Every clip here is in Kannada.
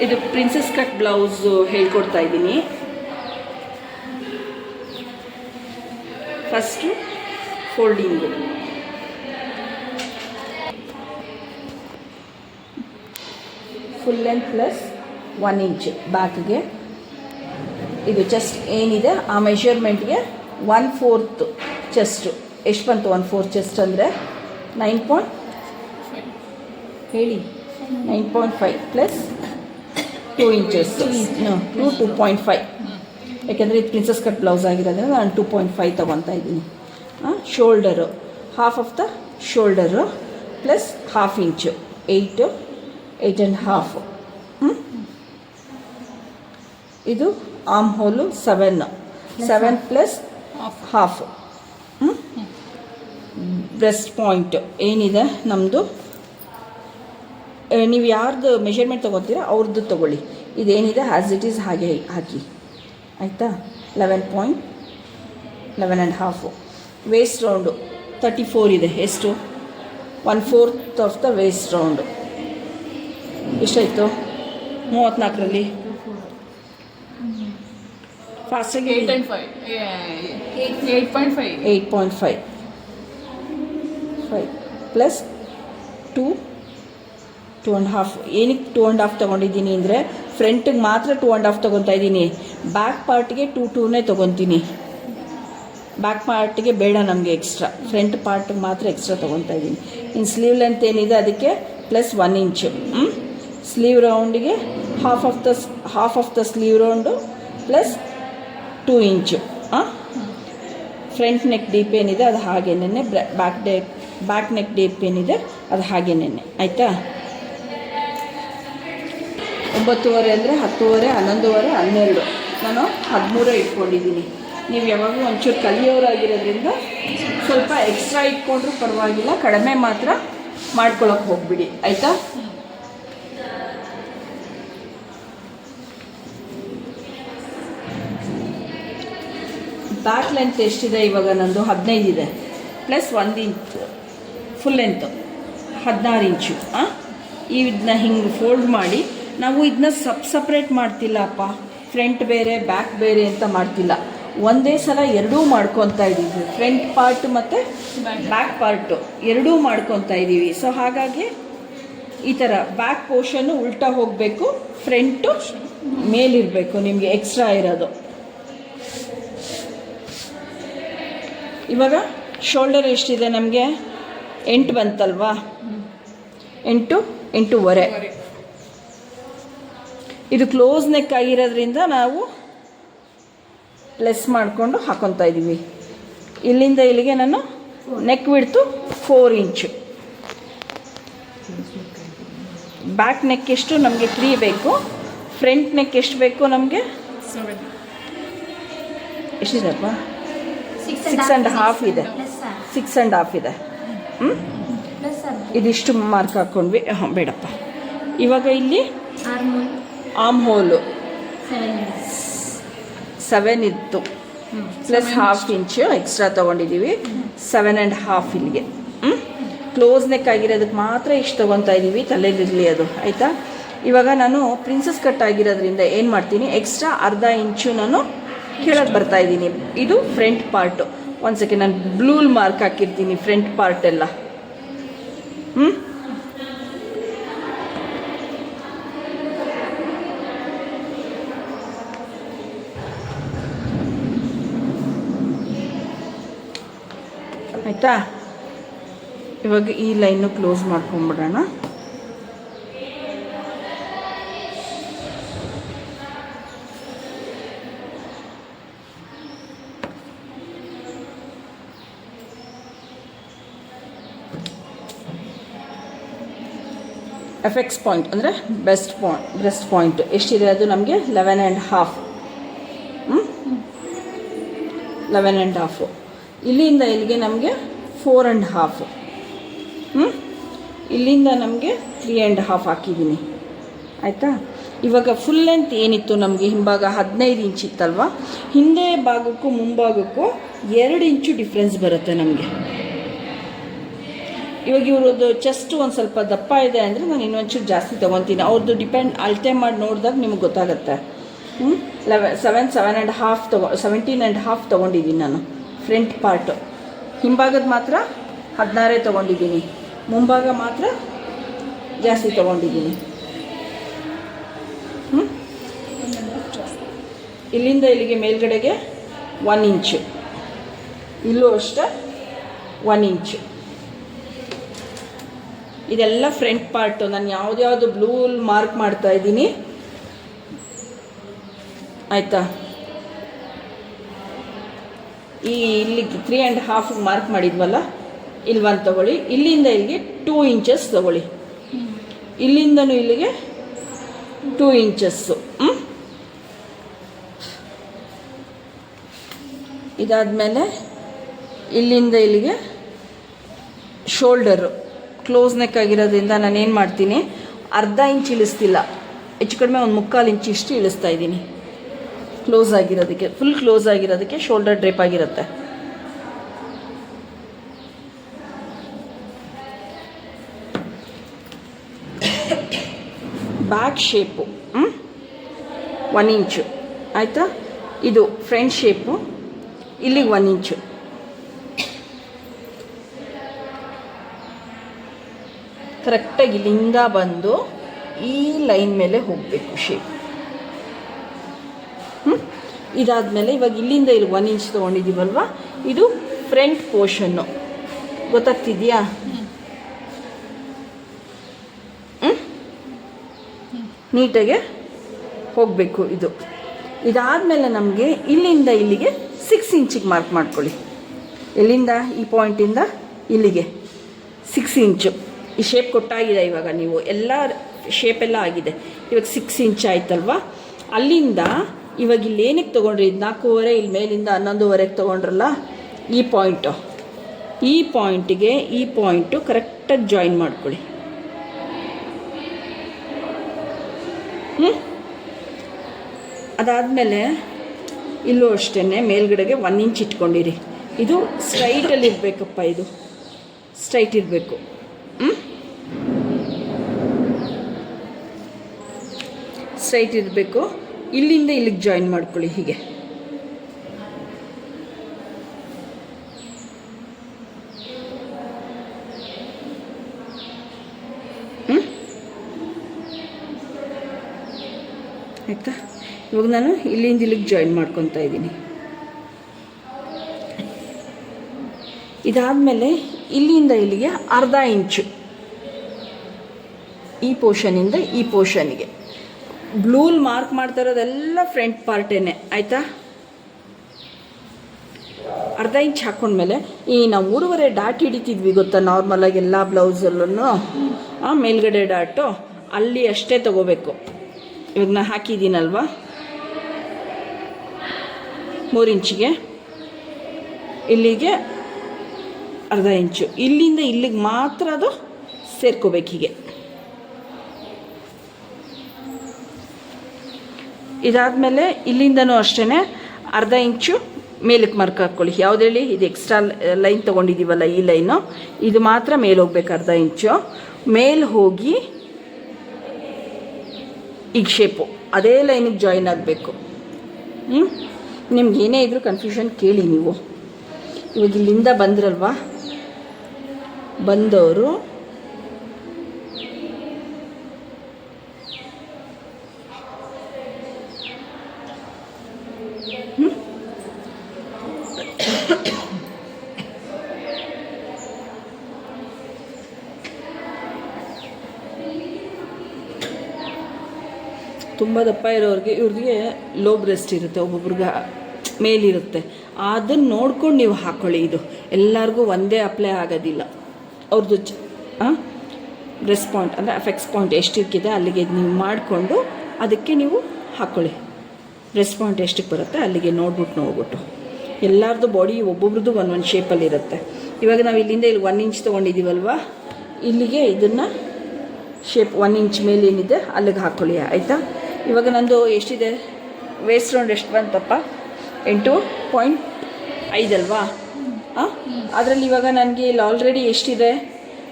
ಇದು ಪ್ರಿನ್ಸಸ್ ಕಟ್ ಬ್ಲೌಸ್ ಹೇಳ್ಕೊಡ್ತಾ ಇದ್ದೀನಿ. First folding, full length plus 1 inch ಬ್ಯಾಕ್ಗೆ. ಇದು ಚೆಸ್ಟ್ ಏನಿದೆ ಆ ಮೆಷರ್ಮೆಂಟ್ಗೆ 1/4 ಚೆಸ್ಟು. ಎಷ್ಟು ಬಂತು 1/4 ಚೆಸ್ಟ್ ಅಂದರೆ 9.5 ಪ್ಲಸ್ 2 ಇಂಚಸ್, 2.5. ಯಾಕೆಂದರೆ ಇದು ಪ್ರಿನ್ಸಸ್ ಕಟ್ ಬ್ಲೌಸ್ ಆಗಿರೋದ್ರಿಂದ ನಾನು 2.5 ತೊಗೊತಾ ಇದ್ದೀನಿ. Shoulder, half of the shoulder plus 1/2 ಇಂಚು, 8.5. ಇದು ಆರ್ಮ್ ಹೋಲು 7 ಪ್ಲಸ್ 1/2. ಬ್ರೆಸ್ಟ್ ಪಾಯಿಂಟ್ ಏನಿದೆ ನಮ್ಮದು, ನೀವು ಯಾರ್ದು ಮೆಷರ್ಮೆಂಟ್ ತೊಗೊತೀರಾ ಅವ್ರದ್ದು ತೊಗೊಳ್ಳಿ. ಇದೇನಿದೆ ಆ್ಯಸ್ ಇಟ್ ಈಸ್ ಹಾಗೆ ಹಾಕಿ, ಆಯಿತಾ. 11.5. ವೇಸ್ಟ್ ರೌಂಡು 34 ಇದೆ. ಎಷ್ಟು? 1/4 ಆಫ್ ದ ವೇಸ್ಟ್ ರೌಂಡು. ಎಷ್ಟಾಯಿತು? 34ರಲ್ಲಿ ಫಾಸ್ಟಾಗಿ 8.5 ಪ್ಲಸ್ 2.5. ಏನಕ್ಕೆ 2.5 ತೊಗೊಂಡಿದ್ದೀನಿ ಅಂದರೆ ಫ್ರಂಟಿಗೆ ಮಾತ್ರ 2.5 ತೊಗೊತಾ ಇದ್ದೀನಿ. ಬ್ಯಾಕ್ ಪಾರ್ಟ್ಗೆ 2.2ನೇ ತೊಗೊತೀನಿ. ಬ್ಯಾಕ್ ಪಾರ್ಟಿಗೆ ಬೇಡ ನಮಗೆ ಎಕ್ಸ್ಟ್ರಾ, ಫ್ರಂಟ್ ಪಾರ್ಟಿಗೆ ಮಾತ್ರ ಎಕ್ಸ್ಟ್ರಾ ತೊಗೊತಾ ಇದ್ದೀನಿ. ಇನ್ನು ಸ್ಲೀವ್ ಲೆಂತ್ ಏನಿದೆ ಅದಕ್ಕೆ ಪ್ಲಸ್ 1 ಇಂಚು. ಸ್ಲೀವ್ ರೌಂಡಿಗೆ half of the sleeve round plus 2 inch. Front neck deep ಏನಿದೆ ಅದು ಹಾಗೇನೆ, ಬ್ಯಾಕ್ ನೆಕ್ ಡೀಪ್ ಏನಿದೆ ಅದು ಹಾಗೇನೆ, ಆಯಿತಾ. 9:30 ಅಂದರೆ 10:30, 11:30, 12. ನಾನು 13 ಇಟ್ಕೊಂಡಿದ್ದೀನಿ. ನೀವು ಯಾವಾಗಲೂ ಒಂಚೂರು ಕಲಿಯೋರಾಗಿರೋದ್ರಿಂದ ಸ್ವಲ್ಪ ಎಕ್ಸ್ಟ್ರಾ ಇಟ್ಕೊಂಡ್ರೂ ಪರವಾಗಿಲ್ಲ, ಕಡಿಮೆ ಮಾತ್ರ ಮಾಡ್ಕೊಳಕ್ಕೆ ಹೋಗ್ಬಿಡಿ, ಆಯಿತಾ. ಬ್ಯಾಕ್ ಲೆಂತ್ ಎಷ್ಟಿದೆ ಇವಾಗ? ನಂದು 15 ಇದೆ ಪ್ಲಸ್ 1 ಇಂಚ್ ಫುಲ್ ಲೆಂತು 16 ಇಂಚು. ಇದನ್ನ ಹಿಂಗೆ ಫೋಲ್ಡ್ ಮಾಡಿ, ನಾವು ಇದನ್ನ ಸಪ್ರೇಟ್ ಮಾಡ್ತಿಲ್ಲ ಅಪ್ಪ, ಫ್ರಂಟ್ ಬೇರೆ ಬ್ಯಾಕ್ ಬೇರೆ ಅಂತ ಮಾಡ್ತಿಲ್ಲ, ಒಂದೇ ಸಲ ಎರಡೂ ಮಾಡ್ಕೊತಾ ಇದ್ದೀವಿ. ಫ್ರಂಟ್ ಪಾರ್ಟ್ ಮತ್ತು ಬ್ಯಾಕ್ ಪಾರ್ಟು ಎರಡೂ ಮಾಡ್ಕೊತಾ ಇದ್ದೀವಿ. ಸೊ ಹಾಗಾಗಿ ಈ ಥರ ಬ್ಯಾಕ್ ಪೋರ್ಷನ್ನು ಉಲ್ಟಾ ಹೋಗಬೇಕು, ಫ್ರಂಟು ಮೇಲಿರಬೇಕು ನಿಮಗೆ ಎಕ್ಸ್ಟ್ರಾ ಇರೋದು. ಇವಾಗ ಶೋಲ್ಡರ್ ಎಷ್ಟಿದೆ ನಮಗೆ? 8 ಬಂತಲ್ವಾ? 8.5. ಇದು ಕ್ಲೋಸ್ ನೆಕ್ ಆಗಿರೋದ್ರಿಂದ ನಾವು ಪ್ಲಸ್ ಮಾಡಿಕೊಂಡು ಹಾಕೊತಾ ಇದ್ದೀವಿ. ಇಲ್ಲಿಂದ ಇಲ್ಲಿಗೆ ನಾನು ನೆಕ್ ಬಿಡ್ತು 4 ಇಂಚು. ಬ್ಯಾಕ್ ನೆಕ್ ಎಷ್ಟು ನಮಗೆ 3 ಬೇಕು, ಫ್ರಂಟ್ ನೆಕ್ ಎಷ್ಟು ಬೇಕು ನಮಗೆ? ಎಷ್ಟಿದೆಪ್ಪ? 6.5 ಇದೆ. 6.5 ಇದೆ. ಇದಿಷ್ಟು ಮಾರ್ಕ್ ಹಾಕ್ಕೊಂಡ್ವಿ. ಬೇಡಪ್ಪ. ಇವಾಗ ಇಲ್ಲಿ ಆರ್ಮ್ ಹೋಲು 7 ಇತ್ತು ಪ್ಲಸ್ 1/2 ಇಂಚು ಎಕ್ಸ್ಟ್ರಾ ತೊಗೊಂಡಿದ್ದೀವಿ. 7.5 ಇಲ್ಲಿಗೆ. ಕ್ಲೋಸ್ ನೆಕ್ ಆಗಿರೋದಕ್ಕೆ ಮಾತ್ರ ಇಷ್ಟು ತೊಗೊತಾ ಇದ್ದೀವಿ, ತಲೆಲಿರಲಿ ಅದು, ಆಯಿತಾ. ಇವಾಗ ನಾನು ಪ್ರಿನ್ಸಸ್ ಕಟ್ ಆಗಿರೋದ್ರಿಂದ ಏನು ಮಾಡ್ತೀನಿ, ಎಕ್ಸ್ಟ್ರಾ 1/2 ಇಂಚು ನಾನು ಕೆಳಗೆ ಬರ್ತಾಯಿದ್ದೀನಿ. ಇದು ಫ್ರಂಟ್ ಪಾರ್ಟು. ಒಂದು ಸೆಕೆಂಡ್, ನಾನು ಬ್ಲೂಲ್ ಮಾರ್ಕ್ ಹಾಕಿರ್ತೀನಿ ಫ್ರಂಟ್ ಪಾರ್ಟ್ ಎಲ್ಲ. ಆಯಿತಾ. ಇವಾಗ ಈ ಲೈನು ಕ್ಲೋಸ್ ಮಾಡ್ಕೊಂಬಿಡೋಣ. ಎಫೆಕ್ಸ್ ಪಾಯಿಂಟ್ ಅಂದರೆ ಬ್ರೆಸ್ಟ್ ಪಾಯಿಂಟ್ ಎಷ್ಟಿದೆ ಅದು ನಮಗೆ? 11.5. 11.5. ಇಲ್ಲಿಂದ ಇಲ್ಲಿಗೆ ನಮಗೆ 4.5. ಇಲ್ಲಿಂದ ನಮಗೆ 3.5 ಹಾಕಿದ್ದೀನಿ, ಆಯಿತಾ. ಇವಾಗ ಫುಲ್ ಲೆಂತ್ ಏನಿತ್ತು ನಮಗೆ ಹಿಂಭಾಗ 15 ಇಂಚ್ ಇತ್ತಲ್ವ, ಹಿಂದೆ ಭಾಗಕ್ಕೂ ಮುಂಭಾಗಕ್ಕೂ 2 ಇಂಚು ಡಿಫ್ರೆನ್ಸ್ ಬರುತ್ತೆ ನಮಗೆ. ಇವಾಗ ಇವ್ರದ್ದು ಚೆಸ್ಟ್ ಒಂದು ಸ್ವಲ್ಪ ದಪ್ಪ ಇದೆ ಅಂದರೆ ನಾನು ಇನ್ನೊಂಚೂರು ಜಾಸ್ತಿ ತೊಗೊತೀನಿ. ಅವ್ರದ್ದು ಡಿಪೆಂಡ್ ಅಳತೆ ಮಾಡಿ ನೋಡಿದಾಗ ನಿಮಗೆ ಗೊತ್ತಾಗುತ್ತೆ. 17.5 ತೊಗೊಂಡಿದ್ದೀನಿ ನಾನು ಫ್ರಂಟ್ ಪಾರ್ಟು. ಹಿಂಭಾಗದ ಮಾತ್ರ 16 ತೊಗೊಂಡಿದ್ದೀನಿ, ಮುಂಭಾಗ ಮಾತ್ರ ಜಾಸ್ತಿ ತೊಗೊಂಡಿದ್ದೀನಿ. ಇಲ್ಲಿಂದ ಇಲ್ಲಿಗೆ ಮೇಲ್ಗಡೆಗೆ 1 ಇಂಚು, ಇಲ್ಲೂ ಅಷ್ಟೇ 1 ಇಂಚು. ಇದೆಲ್ಲ ಫ್ರಂಟ್ ಪಾರ್ಟು. ನಾನು ಯಾವ್ದು ಬ್ಲೂ ಮಾರ್ಕ್ ಮಾಡ್ತಾ ಇದ್ದೀನಿ ಆಯಿತಾ. ಈ ಇಲ್ಲಿಗೆ 3.5 ಮಾರ್ಕ್ ಮಾಡಿದ್ವಲ್ಲ, ಇಲ್ಲಿ 1 ತೊಗೊಳ್ಳಿ. ಇಲ್ಲಿಂದ ಇಲ್ಲಿಗೆ 2 ಇಂಚಸ್ ತೊಗೊಳ್ಳಿ. ಇಲ್ಲಿಂದನೂ ಇಲ್ಲಿಗೆ 2 ಇಂಚಸ್ಸು. ಇದಾದಮೇಲೆ ಇಲ್ಲಿಂದ ಇಲ್ಲಿಗೆ ಶೋಲ್ಡರು ಕ್ಲೋಸ್ ನೆಕ್ ಆಗಿರೋದ್ರಿಂದ ನಾನೇನು ಮಾಡ್ತೀನಿ, ಅರ್ಧ ಇಂಚ್ ಇಳಿಸ್ತಿಲ್ಲ, ಹೆಚ್ಚು ಕಡಿಮೆ ಒಂದು 3/4 ಇಂಚ್ ಇಷ್ಟು ಇಳಿಸ್ತಾ ಇದ್ದೀನಿ. ಕ್ಲೋಸ್ ಆಗಿರೋದಕ್ಕೆ, ಫುಲ್ ಕ್ಲೋಸ್ ಆಗಿರೋದಕ್ಕೆ ಶೋಲ್ಡರ್ ಡ್ರೇಪ್ ಆಗಿರುತ್ತೆ. ಬ್ಯಾಕ್ ಶೇಪು 1 ಇಂಚು ಆಯಿತಾ. ಇದು ಫ್ರಂಟ್ ಶೇಪು, ಇಲ್ಲಿಗೆ 1 ಇಂಚು. ಕರೆಕ್ಟಾಗಿ ಇಲ್ಲಿಂದ ಬಂದು ಈ ಲೈನ್ ಮೇಲೆ ಹೋಗಬೇಕು ಶೇಪ್. ಇದಾದಮೇಲೆ ಇವಾಗ ಇಲ್ಲಿಂದ ಇಲ್ಲಿ 1 ಇಂಚ್ ತೊಗೊಂಡಿದ್ದೀವಲ್ವ, ಇದು ಫ್ರಂಟ್ ಪೋರ್ಷನ್ನು. ಗೊತ್ತಾಗ್ತಿದೆಯಾ? ನೀಟಾಗೆ ಹೋಗಬೇಕು ಇದು. ಇದಾದಮೇಲೆ ನಮಗೆ ಇಲ್ಲಿಂದ ಇಲ್ಲಿಗೆ 6 ಇಂಚಿಗೆ ಮಾರ್ಕ್ ಮಾಡ್ಕೊಳ್ಳಿ. ಎಲ್ಲಿಂದ, ಈ ಪಾಯಿಂಟಿಂದ ಇಲ್ಲಿಗೆ 6 ಇಂಚು. ಈ ಶೇಪ್ ಕೊಟ್ಟಾಗಿದೆ ಇವಾಗ, ನೀವು ಎಲ್ಲ ಶೇಪೆಲ್ಲ ಆಗಿದೆ. ಇವಾಗ 6 ಇಂಚ್ ಆಯ್ತಲ್ವ. ಅಲ್ಲಿಂದ ಇವಾಗ ಇಲ್ಲಿ ಏನಕ್ಕೆ ತೊಗೊಂಡ್ರಿ, 4.25, ಇಲ್ಲಿ ಮೇಲಿಂದ 11.25 ತೊಗೊಂಡ್ರಲ್ಲ, ಈ ಪಾಯಿಂಟು, ಈ ಪಾಯಿಂಟಿಗೆ ಈ ಪಾಯಿಂಟು ಕರೆಕ್ಟಾಗಿ ಜಾಯಿನ್ ಮಾಡ್ಕೊಳ್ಳಿ. ಅದಾದಮೇಲೆ ಇಲ್ಲೂ ಅಷ್ಟೇ ಮೇಲ್ಗಡೆಗೆ 1 ಇಂಚ್ ಇಟ್ಕೊಂಡಿರಿ. ಇದು ಸ್ಟ್ರೈಟಲ್ಲಿ ಇರಬೇಕಪ್ಪ, ಇದು ಸ್ಟ್ರೈಟ್ ಇರಬೇಕು. ಸ್ಟ್ರೈಟ್ ಇರಬೇಕು. ಇಲ್ಲಿಂದ ಇಲ್ಲಿಗೆ ಜಾಯಿನ್ ಮಾಡ್ಕೊಳ್ಳಿ ಹೀಗೆ. ಆಯಿತಾ. ಇವಾಗ ನಾನು ಇಲ್ಲಿಂದ ಇಲ್ಲಿಗೆ ಜಾಯಿನ್ ಮಾಡ್ಕೊತಾ ಇದ್ದೀನಿ. ಇದಾದಮೇಲೆ ಇಲ್ಲಿಂದ ಇಲ್ಲಿಗೆ ಅರ್ಧ ಇಂಚು, ಈ ಪೋರ್ಷನಿಂದ ಈ ಪೋರ್ಷನಿಗೆ. ಬ್ಲೂಲ್ ಮಾರ್ಕ್ ಮಾಡ್ತಾ ಇರೋದೆಲ್ಲ ಫ್ರಂಟ್ ಪಾರ್ಟೇನೆ ಆಯಿತಾ. ಅರ್ಧ ಇಂಚ್ ಹಾಕ್ಕೊಂಡ್ಮೇಲೆ ಈ ನಾವು 3.25 ಡಾಟ್ ಹಿಡಿತಿದ್ವಿ ಗೊತ್ತಾ, ನಾರ್ಮಲಾಗಿ ಎಲ್ಲ ಬ್ಲೌಸಲ್ಲೂ ಮೇಲ್ಗಡೆ ಡಾಟು ಅಲ್ಲಿ ಅಷ್ಟೇ ತೊಗೋಬೇಕು. ಇವಾಗ ನಾನು ಹಾಕಿದ್ದೀನಲ್ವ 3 ಇಂಚಿಗೆ, ಇಲ್ಲಿಗೆ ಅರ್ಧ ಇಂಚು, ಇಲ್ಲಿಂದ ಇಲ್ಲಿಗೆ ಮಾತ್ರ ಅದು ಸೇರ್ಕೋಬೇಕು ಹೀಗೆ. ಇದಾದಮೇಲೆ ಇಲ್ಲಿಂದನೂ ಅಷ್ಟೇ ಅರ್ಧ ಇಂಚು ಮೇಲಕ್ಕೆ ಮಾರ್ಕ್ ಹಾಕ್ಕೊಳ್ಳಿ. ಯಾವ್ದು ಹೇಳಿ, ಇದು ಎಕ್ಸ್ಟ್ರಾ ಲೈನ್ ತೊಗೊಂಡಿದ್ದೀವಲ್ಲ, ಈ ಲೈನು, ಇದು ಮಾತ್ರ ಮೇಲೆ ಹೋಗ್ಬೇಕು. ಅರ್ಧ ಇಂಚು ಮೇಲೆ ಹೋಗಿ ಈಗ ಶೇಪು ಅದೇ ಲೈನಿಗೆ ಜಾಯಿನ್ ಆಗಬೇಕು. ನಿಮ್ಗೆ ಏನೇ ಇದ್ರೂ ಕನ್ಫ್ಯೂಷನ್ ಕೇಳಿ ನೀವು. ಇವಾಗ ಇಲ್ಲಿಂದ ಬಂದ್ರಲ್ವಾ, ಬಂದವರು ತುಂಬ ದಪ್ಪ ಇರೋರಿಗೆ, ಇವ್ರಿಗೆ ಲೋ ಬ್ರೆಸ್ಟ್ ಇರುತ್ತೆ, ಒಬ್ಬೊಬ್ರಿಗೆ ಮೇಲಿರುತ್ತೆ. ಅದನ್ನು ನೋಡ್ಕೊಂಡು ನೀವು ಹಾಕ್ಕೊಳ್ಳಿ. ಇದು ಎಲ್ಲರಿಗೂ ಒಂದೇ ಅಪ್ಲೈ ಆಗೋದಿಲ್ಲ. ಅವ್ರದ್ದು ಬ್ರೆಸ್ಟ್ ಪಾಯಿಂಟ್ ಅಂದರೆ ಅಫೆಕ್ಸ್ ಪಾಯಿಂಟ್ ಎಷ್ಟಿರ್ಕಿದೆ ಅಲ್ಲಿಗೆ ನೀವು ಮಾಡಿಕೊಂಡು ಅದಕ್ಕೆ ನೀವು ಹಾಕ್ಕೊಳ್ಳಿ. ಬ್ರೆಸ್ಟ್ ಪಾಯಿಂಟ್ ಎಷ್ಟಕ್ಕೆ ಬರುತ್ತೆ ಅಲ್ಲಿಗೆ ನೋಡ್ಬಿಟ್ಟು ಎಲ್ಲರದ್ದು ಬಾಡಿ ಒಬ್ಬೊಬ್ರದ್ದು ಒಂದೊಂದು ಶೇಪಲ್ಲಿರುತ್ತೆ. ಇವಾಗ ನಾವು ಇಲ್ಲಿಂದ ಇಲ್ಲಿ 1 ಇಂಚ್ ತೊಗೊಂಡಿದ್ದೀವಲ್ವ, ಇಲ್ಲಿಗೆ ಇದನ್ನು ಶೇಪ್ 1 ಇಂಚ್ ಮೇಲೇನಿದೆ ಅಲ್ಲಿಗೆ ಹಾಕ್ಕೊಳ್ಳಿ ಆಯಿತಾ. ಇವಾಗ ನಂದು ಎಷ್ಟಿದೆ, ವೇಸ್ಟ್ ರೌಂಡ್ ಎಷ್ಟು ಬಂತಪ್ಪ, 8.5 ಅಲ್ವಾ. ಅದರಲ್ಲಿ ಇವಾಗ ನನಗೆ ಇಲ್ಲಿ ಆಲ್ರೆಡಿ ಎಷ್ಟಿದೆ,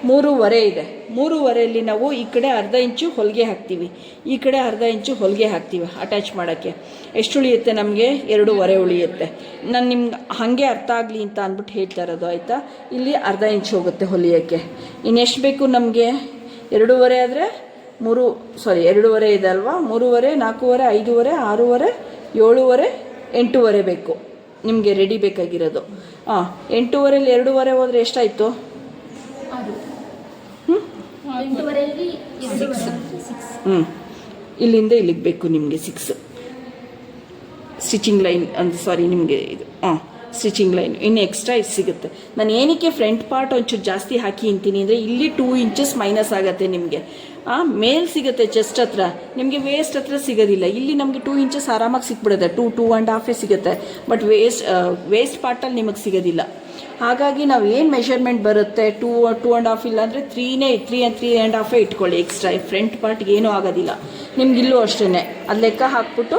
3.5 ಇದೆ. 3.5ಯಲ್ಲಿ ನಾವು ಈ ಕಡೆ ಅರ್ಧ ಇಂಚು ಹೊಲಿಗೆ ಹಾಕ್ತೀವಿ, ಈ ಕಡೆ ಅರ್ಧ ಇಂಚು ಹೊಲಿಗೆ ಹಾಕ್ತೀವಿ ಅಟ್ಯಾಚ್ ಮಾಡೋಕ್ಕೆ. ಎಷ್ಟು ಉಳಿಯುತ್ತೆ ನಮಗೆ? 2.5 ಉಳಿಯುತ್ತೆ. ನಾನು ನಿಮ್ಗೆ ಹಾಗೆ ಅರ್ಥ ಆಗಲಿ ಅಂತ ಅಂದ್ಬಿಟ್ಟು ಹೇಳ್ತಾ ಇರೋದು, ಆಯಿತಾ? ಇಲ್ಲಿ ಅರ್ಧ ಇಂಚು ಹೋಗುತ್ತೆ ಹೊಲಿಯೋಕ್ಕೆ. ಇನ್ನೆಷ್ಟು ಬೇಕು ನಮಗೆ? 2.5 ಆದರೆ 2.5 ಇದೆ ಅಲ್ವಾ? 3.5, 4.5, 5.5, 6.5, 7.5, 8.5 ಬೇಕು ನಿಮಗೆ ರೆಡಿ ಬೇಕಾಗಿರೋದು. 8.5ರಲ್ಲಿ 2.5 ಹೋದರೆ ಎಷ್ಟಾಯಿತು? ಇಲ್ಲಿಂದ ಇಲ್ಲಿಗೆ ಬೇಕು ನಿಮಗೆ 6 ಸ್ಟಿಚಿಂಗ್ ಲೈನ್ ನಿಮಗೆ ಇದು ಸ್ಟಿಚಿಂಗ್ ಲೈನ್ ಇನ್ನು ಎಕ್ಸ್ಟ್ರಾ ಇದು ಸಿಗುತ್ತೆ. ನಾನು ಏನಕ್ಕೆ ಫ್ರಂಟ್ ಪಾರ್ಟ್ ಒಂಚೂರು ಜಾಸ್ತಿ ಹಾಕಿ ಅಂತೀನಿ ಅಂದರೆ ಇಲ್ಲಿ 2 ಇಂಚಸ್ ಮೈನಸ್ ಆಗುತ್ತೆ ನಿಮಗೆ. ಮೇಲ್ ಸಿಗುತ್ತೆ ಚೆಸ್ಟ್ ಹತ್ರ, ನಿಮಗೆ ವೇಸ್ಟ್ ಹತ್ರ ಸಿಗೋದಿಲ್ಲ. ಇಲ್ಲಿ ನಮಗೆ 2 ಇಂಚಸ್ ಆರಾಮಾಗಿ ಸಿಕ್ಬಿಡುತ್ತೆ, 2.5 ಸಿಗುತ್ತೆ. ಬಟ್ ವೇಸ್ಟ್ ಪಾರ್ಟಲ್ಲಿ ನಿಮಗೆ ಸಿಗೋದಿಲ್ಲ. ಹಾಗಾಗಿ ನಾವು ಏನು ಮೆಷರ್ಮೆಂಟ್ ಬರುತ್ತೆ 2.5 ಇಲ್ಲ ಅಂದರೆ 3.5 ಇಟ್ಕೊಳ್ಳಿ ಎಕ್ಸ್ಟ್ರಾ. ಫ್ರಂಟ್ ಪಾರ್ಟ್ಗೆ ಏನೂ ಆಗೋದಿಲ್ಲ ನಿಮ್ಗೆ. ಇಲ್ಲೂ ಅಷ್ಟೇ ಅದು ಲೆಕ್ಕ ಹಾಕ್ಬಿಟ್ಟು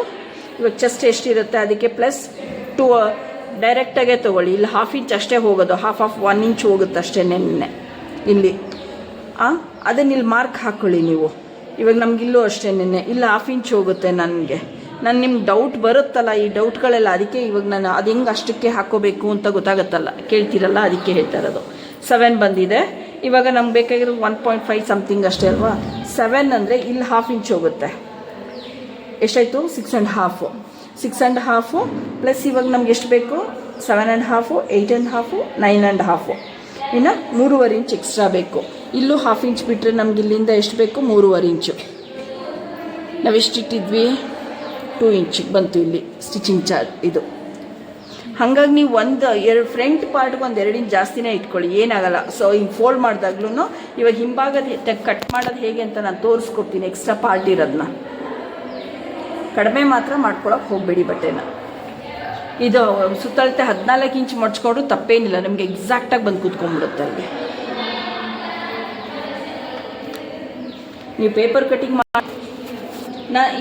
ಇವಾಗ ಚೆಸ್ಟ್ ಎಷ್ಟಿರುತ್ತೆ ಅದಕ್ಕೆ ಪ್ಲಸ್ 2 ಡೈರೆಕ್ಟಾಗೆ ತೊಗೊಳ್ಳಿ. ಇಲ್ಲಿ 1/2 ಇಂಚ್ ಅಷ್ಟೇ ಹೋಗೋದು, 1 ಇಂಚ್ ಹೋಗುತ್ತೆ ಅಷ್ಟೇ ಇಲ್ಲಿ. ಅದನ್ನ ಇಲ್ಲಿ ಮಾರ್ಕ್ ಹಾಕ್ಕೊಳ್ಳಿ ನೀವು. ಇವಾಗ ನಮಗಿಲ್ಲೂ ಅಷ್ಟೇ ಇಲ್ಲಿ 1/2 ಇಂಚ್ ಹೋಗುತ್ತೆ ನನಗೆ. ನಿಮ್ಗೆ ಡೌಟ್ ಬರುತ್ತಲ್ಲ, ಈ ಡೌಟ್ಗಳೆಲ್ಲ ಅದಕ್ಕೆ ಇವಾಗ ನಾನು ಅದು ಹೆಂಗೆ ಅಷ್ಟಕ್ಕೆ ಹಾಕ್ಕೋಬೇಕು ಅಂತ ಗೊತ್ತಾಗುತ್ತಲ್ಲ, ಕೇಳ್ತೀರಲ್ಲ, ಅದಕ್ಕೆ ಹೇಳ್ತಾ ಇರೋದು. 7 ಬಂದಿದೆ. ಇವಾಗ ನಮ್ಗೆ ಬೇಕಾಗಿರೋದು 1.5 ಸಮಥಿಂಗ್ ಅಷ್ಟೇ ಅಲ್ವಾ? 7 ಅಂದರೆ ಇಲ್ಲಿ 1/2 ಇಂಚ್ ಹೋಗುತ್ತೆ. ಎಷ್ಟಾಯಿತು? 6.5. 6.5 ಪ್ಲಸ್ ಇವಾಗ ನಮ್ಗೆ ಎಷ್ಟು ಬೇಕು? 7.5, 8.5, 9.5. ಇನ್ನು 3.5 ಇಂಚ್ ಎಕ್ಸ್ಟ್ರಾ ಬೇಕು. ಇಲ್ಲೂ 1/2 ಇಂಚ್ ಬಿಟ್ಟರೆ ನಮ್ಗೆ ಇಲ್ಲಿಂದ ಎಷ್ಟು ಬೇಕು? 3.5 ಇಂಚು. ನಾವೆಷ್ಟಿಟ್ಟಿದ್ವಿ? 2 ಇಂಚಿಗೆ ಬಂತು ಇಲ್ಲಿ ಸ್ಟಿಚಿಂಗ್ ಚಾರ್ಜ್ ಇದು. ಹಾಗಾಗಿ ನೀವು 2 ಫ್ರಂಟ್ ಪಾರ್ಟ್ಗೆ 2 ಇಂಚ್ ಜಾಸ್ತಿನೇ ಇಟ್ಕೊಳ್ಳಿ, ಏನಾಗಲ್ಲ. ಸೊ ಹಿಂಗೆ ಫೋಲ್ಡ್ ಮಾಡಿದಾಗ್ಲೂ ಇವಾಗ ಹಿಂಭಾಗದ ಕಟ್ ಮಾಡೋದು ಹೇಗೆ ಅಂತ ನಾನು ತೋರಿಸ್ಕೊಡ್ತೀನಿ. ಎಕ್ಸ್ಟ್ರಾ ಪಾರ್ಟ್ ಇರೋದನ್ನ ಕಡಿಮೆ ಮಾತ್ರ ಮಾಡ್ಕೊಳಕ್ಕೆ ಹೋಗಬೇಡಿ ಬಟ್ಟೆನ. ಇದು ಸುತ್ತಳತೆ 14 ಇಂಚ್ ಮಡ್ಚ್ಕೊಂಡ್ರು ತಪ್ಪೇನಿಲ್ಲ, ನಿಮಗೆ ಎಕ್ಸಾಕ್ಟಾಗಿ ಬಂದು ಕೂತ್ಕೊಂಡ್ಬಿಡುತ್ತೆ ಅಲ್ಲಿ. ನೀವು ಪೇಪರ್ ಕಟಿಂಗ್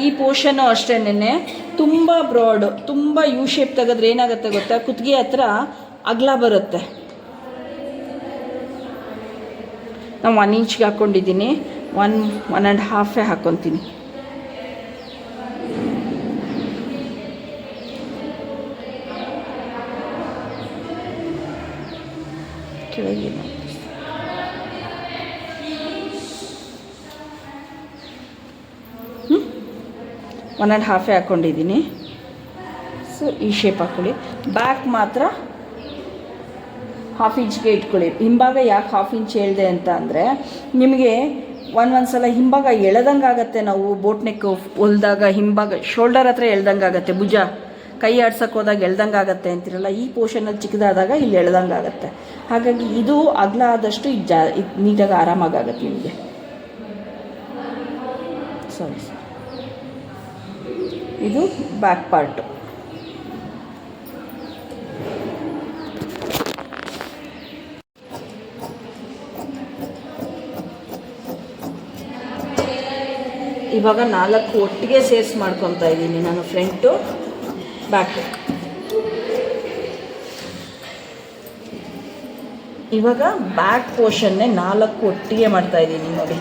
ಈ ಪೋರ್ಷನ್ನು ಅಷ್ಟೇನೆ ತುಂಬ ಬ್ರಾಡ್, ತುಂಬ ಯು ಶೇಪ್ ತೆಗೆದ್ರೆ ಏನಾಗುತ್ತೆ ಗೊತ್ತಾ? ಕುತ್ತಿಗೆ ಹತ್ರ ಅಗಲ ಬರುತ್ತೆ. ನಾನು 1 ಇಂಚ್ಗೆ ಹಾಕ್ಕೊಂಡಿದ್ದೀನಿ, 1.5 ಹಾಕ್ಕೊತೀನಿ. ಕೆಳಗೆ 1.5 ಹಾಕ್ಕೊಂಡಿದ್ದೀನಿ. ಸೊ ಈ ಶೇಪ್ ಹಾಕ್ಕೊಳ್ಳಿ. ಬ್ಯಾಕ್ ಮಾತ್ರ 1/2 ಇಂಚ್ಗೆ ಇಟ್ಕೊಳ್ಳಿ. ಹಿಂಭಾಗ ಯಾಕೆ 1/2 ಇಂಚ್ ಹೇಳಿದೆ ಅಂತ ಅಂದರೆ ನಿಮಗೆ ಒಂದೊಂದ್ಸಲ ಹಿಂಭಾಗ ಎಳೆದಂಗೆ ಆಗುತ್ತೆ. ನಾವು ಬೋಟ್ ನೆಕ್ ಹೊಲ್ದಾಗ ಹಿಂಭಾಗ ಶೋಲ್ಡರ್ ಹತ್ರ ಎಳ್ದಂಗೆ ಆಗುತ್ತೆ, ಭುಜ ಕೈ ಆಡ್ಸೋಕೆ ಹೋದಾಗ ಎಳ್ದಂಗೆ ಆಗುತ್ತೆ ಅಂತಿರಲ್ಲ, ಈ ಪೋರ್ಷನಲ್ಲಿ ಚಿಕ್ಕದಾದಾಗ ಇಲ್ಲಿ ಎಳ್ದಂಗೆ ಆಗುತ್ತೆ. ಹಾಗಾಗಿ ಇದು ಅಗಲ ಆದಷ್ಟು ಇದು ನೀಟಾಗಿ ಆರಾಮಾಗುತ್ತೆ ನಿಮಗೆ. ಸಾರಿ, ಇದು ಬ್ಯಾಕ್ ಪಾರ್ಟು. ಇವಾಗ 4 ಒಟ್ಟಿಗೆ ಸೇರಿಸಿ ಮಾಡ್ಕೊತಾ ಇದ್ದೀನಿ ನಾನು, ಫ್ರಂಟು ಬ್ಯಾಕ್. ಇವಾಗ ಬ್ಯಾಕ್ ಪೋರ್ಷನ್ನೇ 4 ಒಟ್ಟಿಗೆ ಮಾಡ್ತಾ ಇದ್ದೀನಿ ನೋಡಿ.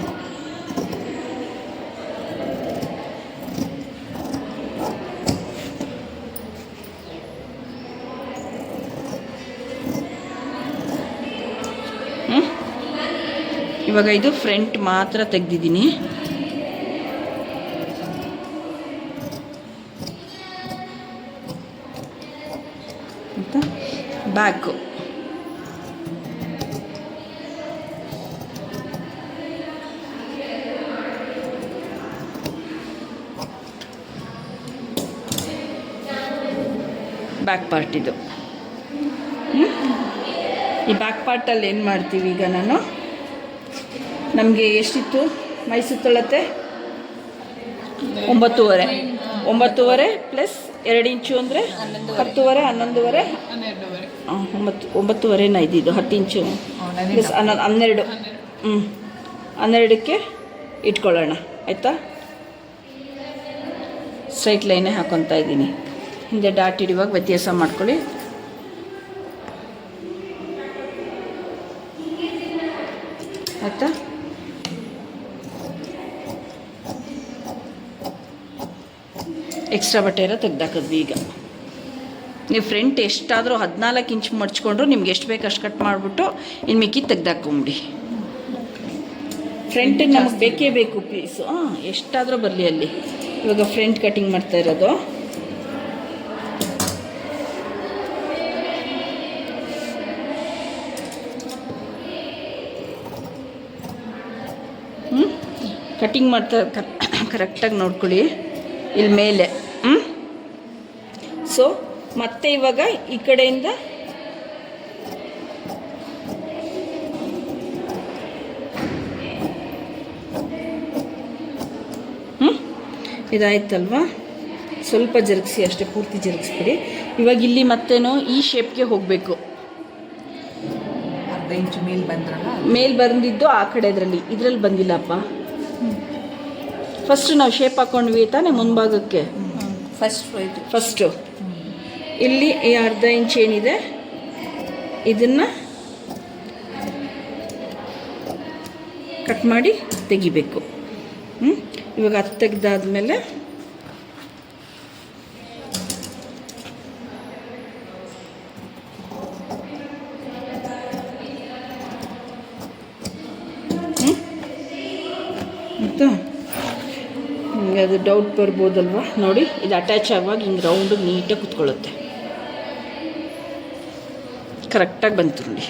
ಇವಾಗ ಇದು ಫ್ರಂಟ್ ಮಾತ್ರ ತೆಗೆದಿದ್ದೀನಿ. ಅಂತ ಬ್ಯಾಕು ಬ್ಯಾಕ್ ಪಾರ್ಟ್ ಇದು. ಈ ಬ್ಯಾಕ್ ಪಾರ್ಟಲ್ಲಿ ಏನು ಮಾಡ್ತೀವಿ ಈಗ ನಾನು, ನಮಗೆ ಎಷ್ಟಿತ್ತು ಮೈ ಸುತ್ತಳತೆ? 9.5 ಪ್ಲಸ್ 2 ಇಂಚು ಅಂದರೆ 10.5, 11.5, 9.5ನ ಇದ್ದಿದ್ದು. 10 ಇಂಚು ಪ್ಲಸ್ 12, 12ಕ್ಕೆ ಇಟ್ಕೊಳ್ಳೋಣ ಆಯಿತಾ. ಸ್ಟ್ರೈಟ್ ಲೈನೇ ಹಾಕೊತಾ ಇದ್ದೀನಿ. ಹಿಂದೆ ಡಾಟ್ ಹಿಡಿಯುವಾಗ ವ್ಯತ್ಯಾಸ ಮಾಡ್ಕೊಳ್ಳಿ. ಆಯಿತಾ? ಎಕ್ಸ್ಟ್ರಾ ಬಟ್ಟೆ ಎಲ್ಲ ತೆಗ್ದಾಕಿದ್ವಿ. ಈಗ ನೀವು ಫ್ರಂಟ್ ಎಷ್ಟಾದರೂ 14 ಇಂಚ್ ಮಡ್ಚ್ಕೊಂಡ್ರು ನಿಮ್ಗೆ ಎಷ್ಟು ಬೇಕು ಅಷ್ಟು ಕಟ್ ಮಾಡಿಬಿಟ್ಟು ಇನ್ನು ಮಿಕ್ಕಿ ತೆಗ್ದಾಕೊಂಬಿಡಿ. ಫ್ರಂಟಿಗೆ ನಮಗೆ ಬೇಕೇ ಬೇಕು ಪೀಸು. ಎಷ್ಟಾದರೂ ಬರಲಿ ಅಲ್ಲಿ. ಇವಾಗ ಫ್ರಂಟ್ ಕಟಿಂಗ್ ಮಾಡ್ತಾ ಇರೋದು. ಕಟಿಂಗ್ ಮಾಡ್ತಾ ಕರೆಕ್ಟಾಗಿ ನೋಡ್ಕೊಳ್ಳಿ ಇಲ್ಲಿ ಮೇಲೆ. ಸೊ ಮತ್ತೆ ಇವಾಗ ಈ ಕಡೆಯಿಂದ ಇದಾಯ್ತಲ್ವಾ? ಸ್ವಲ್ಪ ಜರುಗಿಸಿ ಅಷ್ಟೇ, ಪೂರ್ತಿ ಜರುಗಿಸ್ಬಿಡಿ. ಇವಾಗ ಇಲ್ಲಿ ಮತ್ತೇನೋ ಈ ಶೇಪ್ಗೆ ಹೋಗಬೇಕು. ಅರ್ಧ ಇಂಚು ಮೇಲೆ ಬಂದಿದ್ದು ಆ ಕಡೆ ಇದರಲ್ಲಿ ಬಂದಿಲ್ಲಪ್ಪ. ಫಸ್ಟ್ ನಾವು ಶೇಪ್ ಹಾಕೊಂಡ್ವಿ ತಾನೇ ಮುಂಭಾಗಕ್ಕೆ. ಫಸ್ಟು ಇಲ್ಲಿ ಈ ಅರ್ಧ ಇಂಚ್ ಏನಿದೆ ಇದನ್ನು ಕಟ್ ಮಾಡಿ ತೆಗಿಬೇಕು. ಇವಾಗ ಅದು ತೆಗೆದಾದ್ಮೇಲೆ ಆಯಿತಾ? ನಿಮಗೆ ಅದು ಡೌಟ್ ಬರ್ಬೋದಲ್ವ? ನೋಡಿ, ಇದು ಅಟ್ಯಾಚ್ ಆಗುವಾಗ ಹಿಂಗೆ ರೌಂಡಿಗೆ ನೀಟಾಗಿ ಕುತ್ಕೊಳ್ಳುತ್ತೆ. ಕರೆಕ್ಟಾಗಿ ಬಂತು ನೋಡಿ.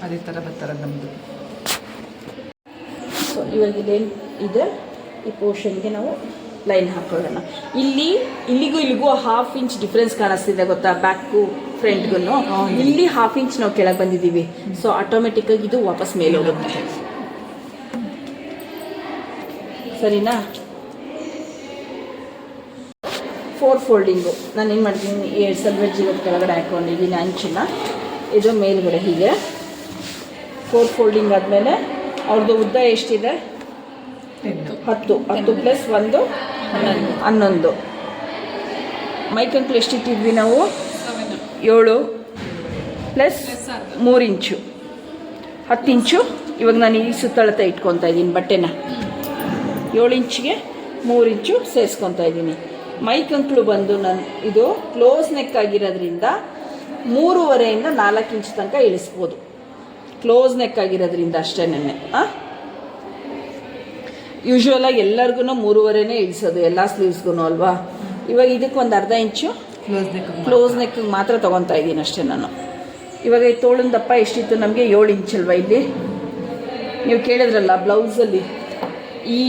ಅದೇ ಥರ ಬರ್ತಾರೆ ನಮ್ಮದು. ಸೊ ಇವಾಗ ಇದೇನು ಇದೆ ಈ ಪೋರ್ಷನ್ಗೆ ನಾವು ಲೈನ್ ಹಾಕೊಳ್ಳೋಣ. ಇಲ್ಲಿಗೂ 1/2 ಇಂಚ್ ಡಿಫ್ರೆನ್ಸ್ ಕಾಣಿಸ್ತಿದೆ ಗೊತ್ತಾ? ಬ್ಯಾಕು ಫ್ರಂಟ್ಗೂ ಇಲ್ಲಿ 1/2 ಇಂಚ್ ನಾವು ಕೆಳಗೆ ಬಂದಿದ್ದೀವಿ. ಸೊ ಆಟೋಮೆಟಿಕ್ಕಾಗಿ ಇದು ವಾಪಸ್ ಮೇಲೆ ಹೋಗುತ್ತೆ. ಸರಿನಾ? 4 ಫೋಲ್ಡಿಂಗು ನಾನು ಏನು ಮಾಡ್ತೀನಿ, ಸಲ್ವೆಜ್ಜಿಗೆ ಕೆಳಗಡೆ ಹಾಕೊಂಡಿದ್ದೀನಿ ಅಂಚಿನ, ಇದು ಮೇಲ್ಗಡೆ ಹೀಗೆ 4 ಫೋಲ್ಡಿಂಗ್ ಆದಮೇಲೆ ಅವ್ರದ್ದು ಉದ್ದ ಎಷ್ಟಿದೆ? 10 ಪ್ಲಸ್ 1 11. ಮೈಕಂಕ್ಲು ಎಷ್ಟಿಟ್ಟಿದ್ವಿ ನಾವು? 7 ಪ್ಲಸ್ 3 ಇಂಚು 10 ಇಂಚು. ಇವಾಗ ನಾನು ಈ ಸುತ್ತಳತೆ ಇಟ್ಕೊತಾ ಇದ್ದೀನಿ ಬಟ್ಟೆನ. 7 ಇಂಚಿಗೆ 3 ಇಂಚು ಸೇರಿಸ್ಕೊತಾ ಇದ್ದೀನಿ. ಮೈಕಂಕ್ಲು ಬಂದು ನಾನು ಇದು ಕ್ಲೋಸ್ ನೆಕ್ ಆಗಿರೋದ್ರಿಂದ 3.5ಇಂದ 4 ಇಂಚ್ ತನಕ ಇಳಿಸ್ಬೋದು. ಕ್ಲೋಸ್ ನೆಕ್ ಆಗಿರೋದ್ರಿಂದ ಅಷ್ಟೇನೆ. ಯೂಶ್ವಲಾಗಿ ಎಲ್ಲರಿಗೂ 3.5ನೇ ಇಳಿಸೋದು ಎಲ್ಲ ಸ್ಲೀವ್ಸ್ಗೂ ಅಲ್ವಾ? ಇವಾಗ ಇದಕ್ಕೆ ಒಂದು ಅರ್ಧ ಇಂಚು ಕ್ಲೋಸ್ ನೆಕ್ಗೆ ಮಾತ್ರ ತೊಗೊತಾ ಇದ್ದೀನಿ ಅಷ್ಟೇ ನಾನು. ಇವಾಗ ಈ ತೋಳಿನ ದಪ್ಪ ಎಷ್ಟಿತ್ತು ನಮಗೆ? 7 ಇಂಚ್ ಅಲ್ವಾ? ಇಲ್ಲಿ ನೀವು ಕೇಳಿದ್ರಲ್ಲ ಬ್ಲೌಸಲ್ಲಿ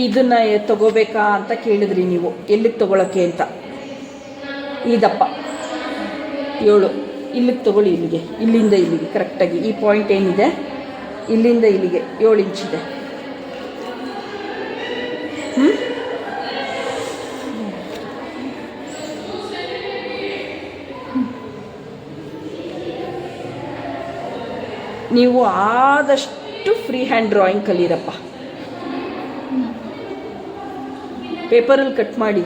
ಇದನ್ನು ತೊಗೋಬೇಕಾ ಅಂತ ಕೇಳಿದ್ರಿ ನೀವು, ಎಲ್ಲಿಗೆ ತೊಗೊಳಕ್ಕೆ ಅಂತ. ಈ ದಪ್ಪ 7, ಇಲ್ಲಿಗೆ ತೊಗೊಳ್ಳಿ, ಇಲ್ಲಿಂದ ಇಲ್ಲಿಗೆ ಕರೆಕ್ಟಾಗಿ ಈ ಪಾಯಿಂಟ್ ಏನಿದೆ ಇಲ್ಲಿಂದ ಇಲ್ಲಿಗೆ 7 ಇಂಚಿದೆ. ನೀವು ಆದಷ್ಟು ಫ್ರೀ ಹ್ಯಾಂಡ್ ಡ್ರಾಯಿಂಗ್ ಕಲೀರಪ್ಪ. ಪೇಪರಲ್ಲಿ ಕಟ್ ಮಾಡಿ.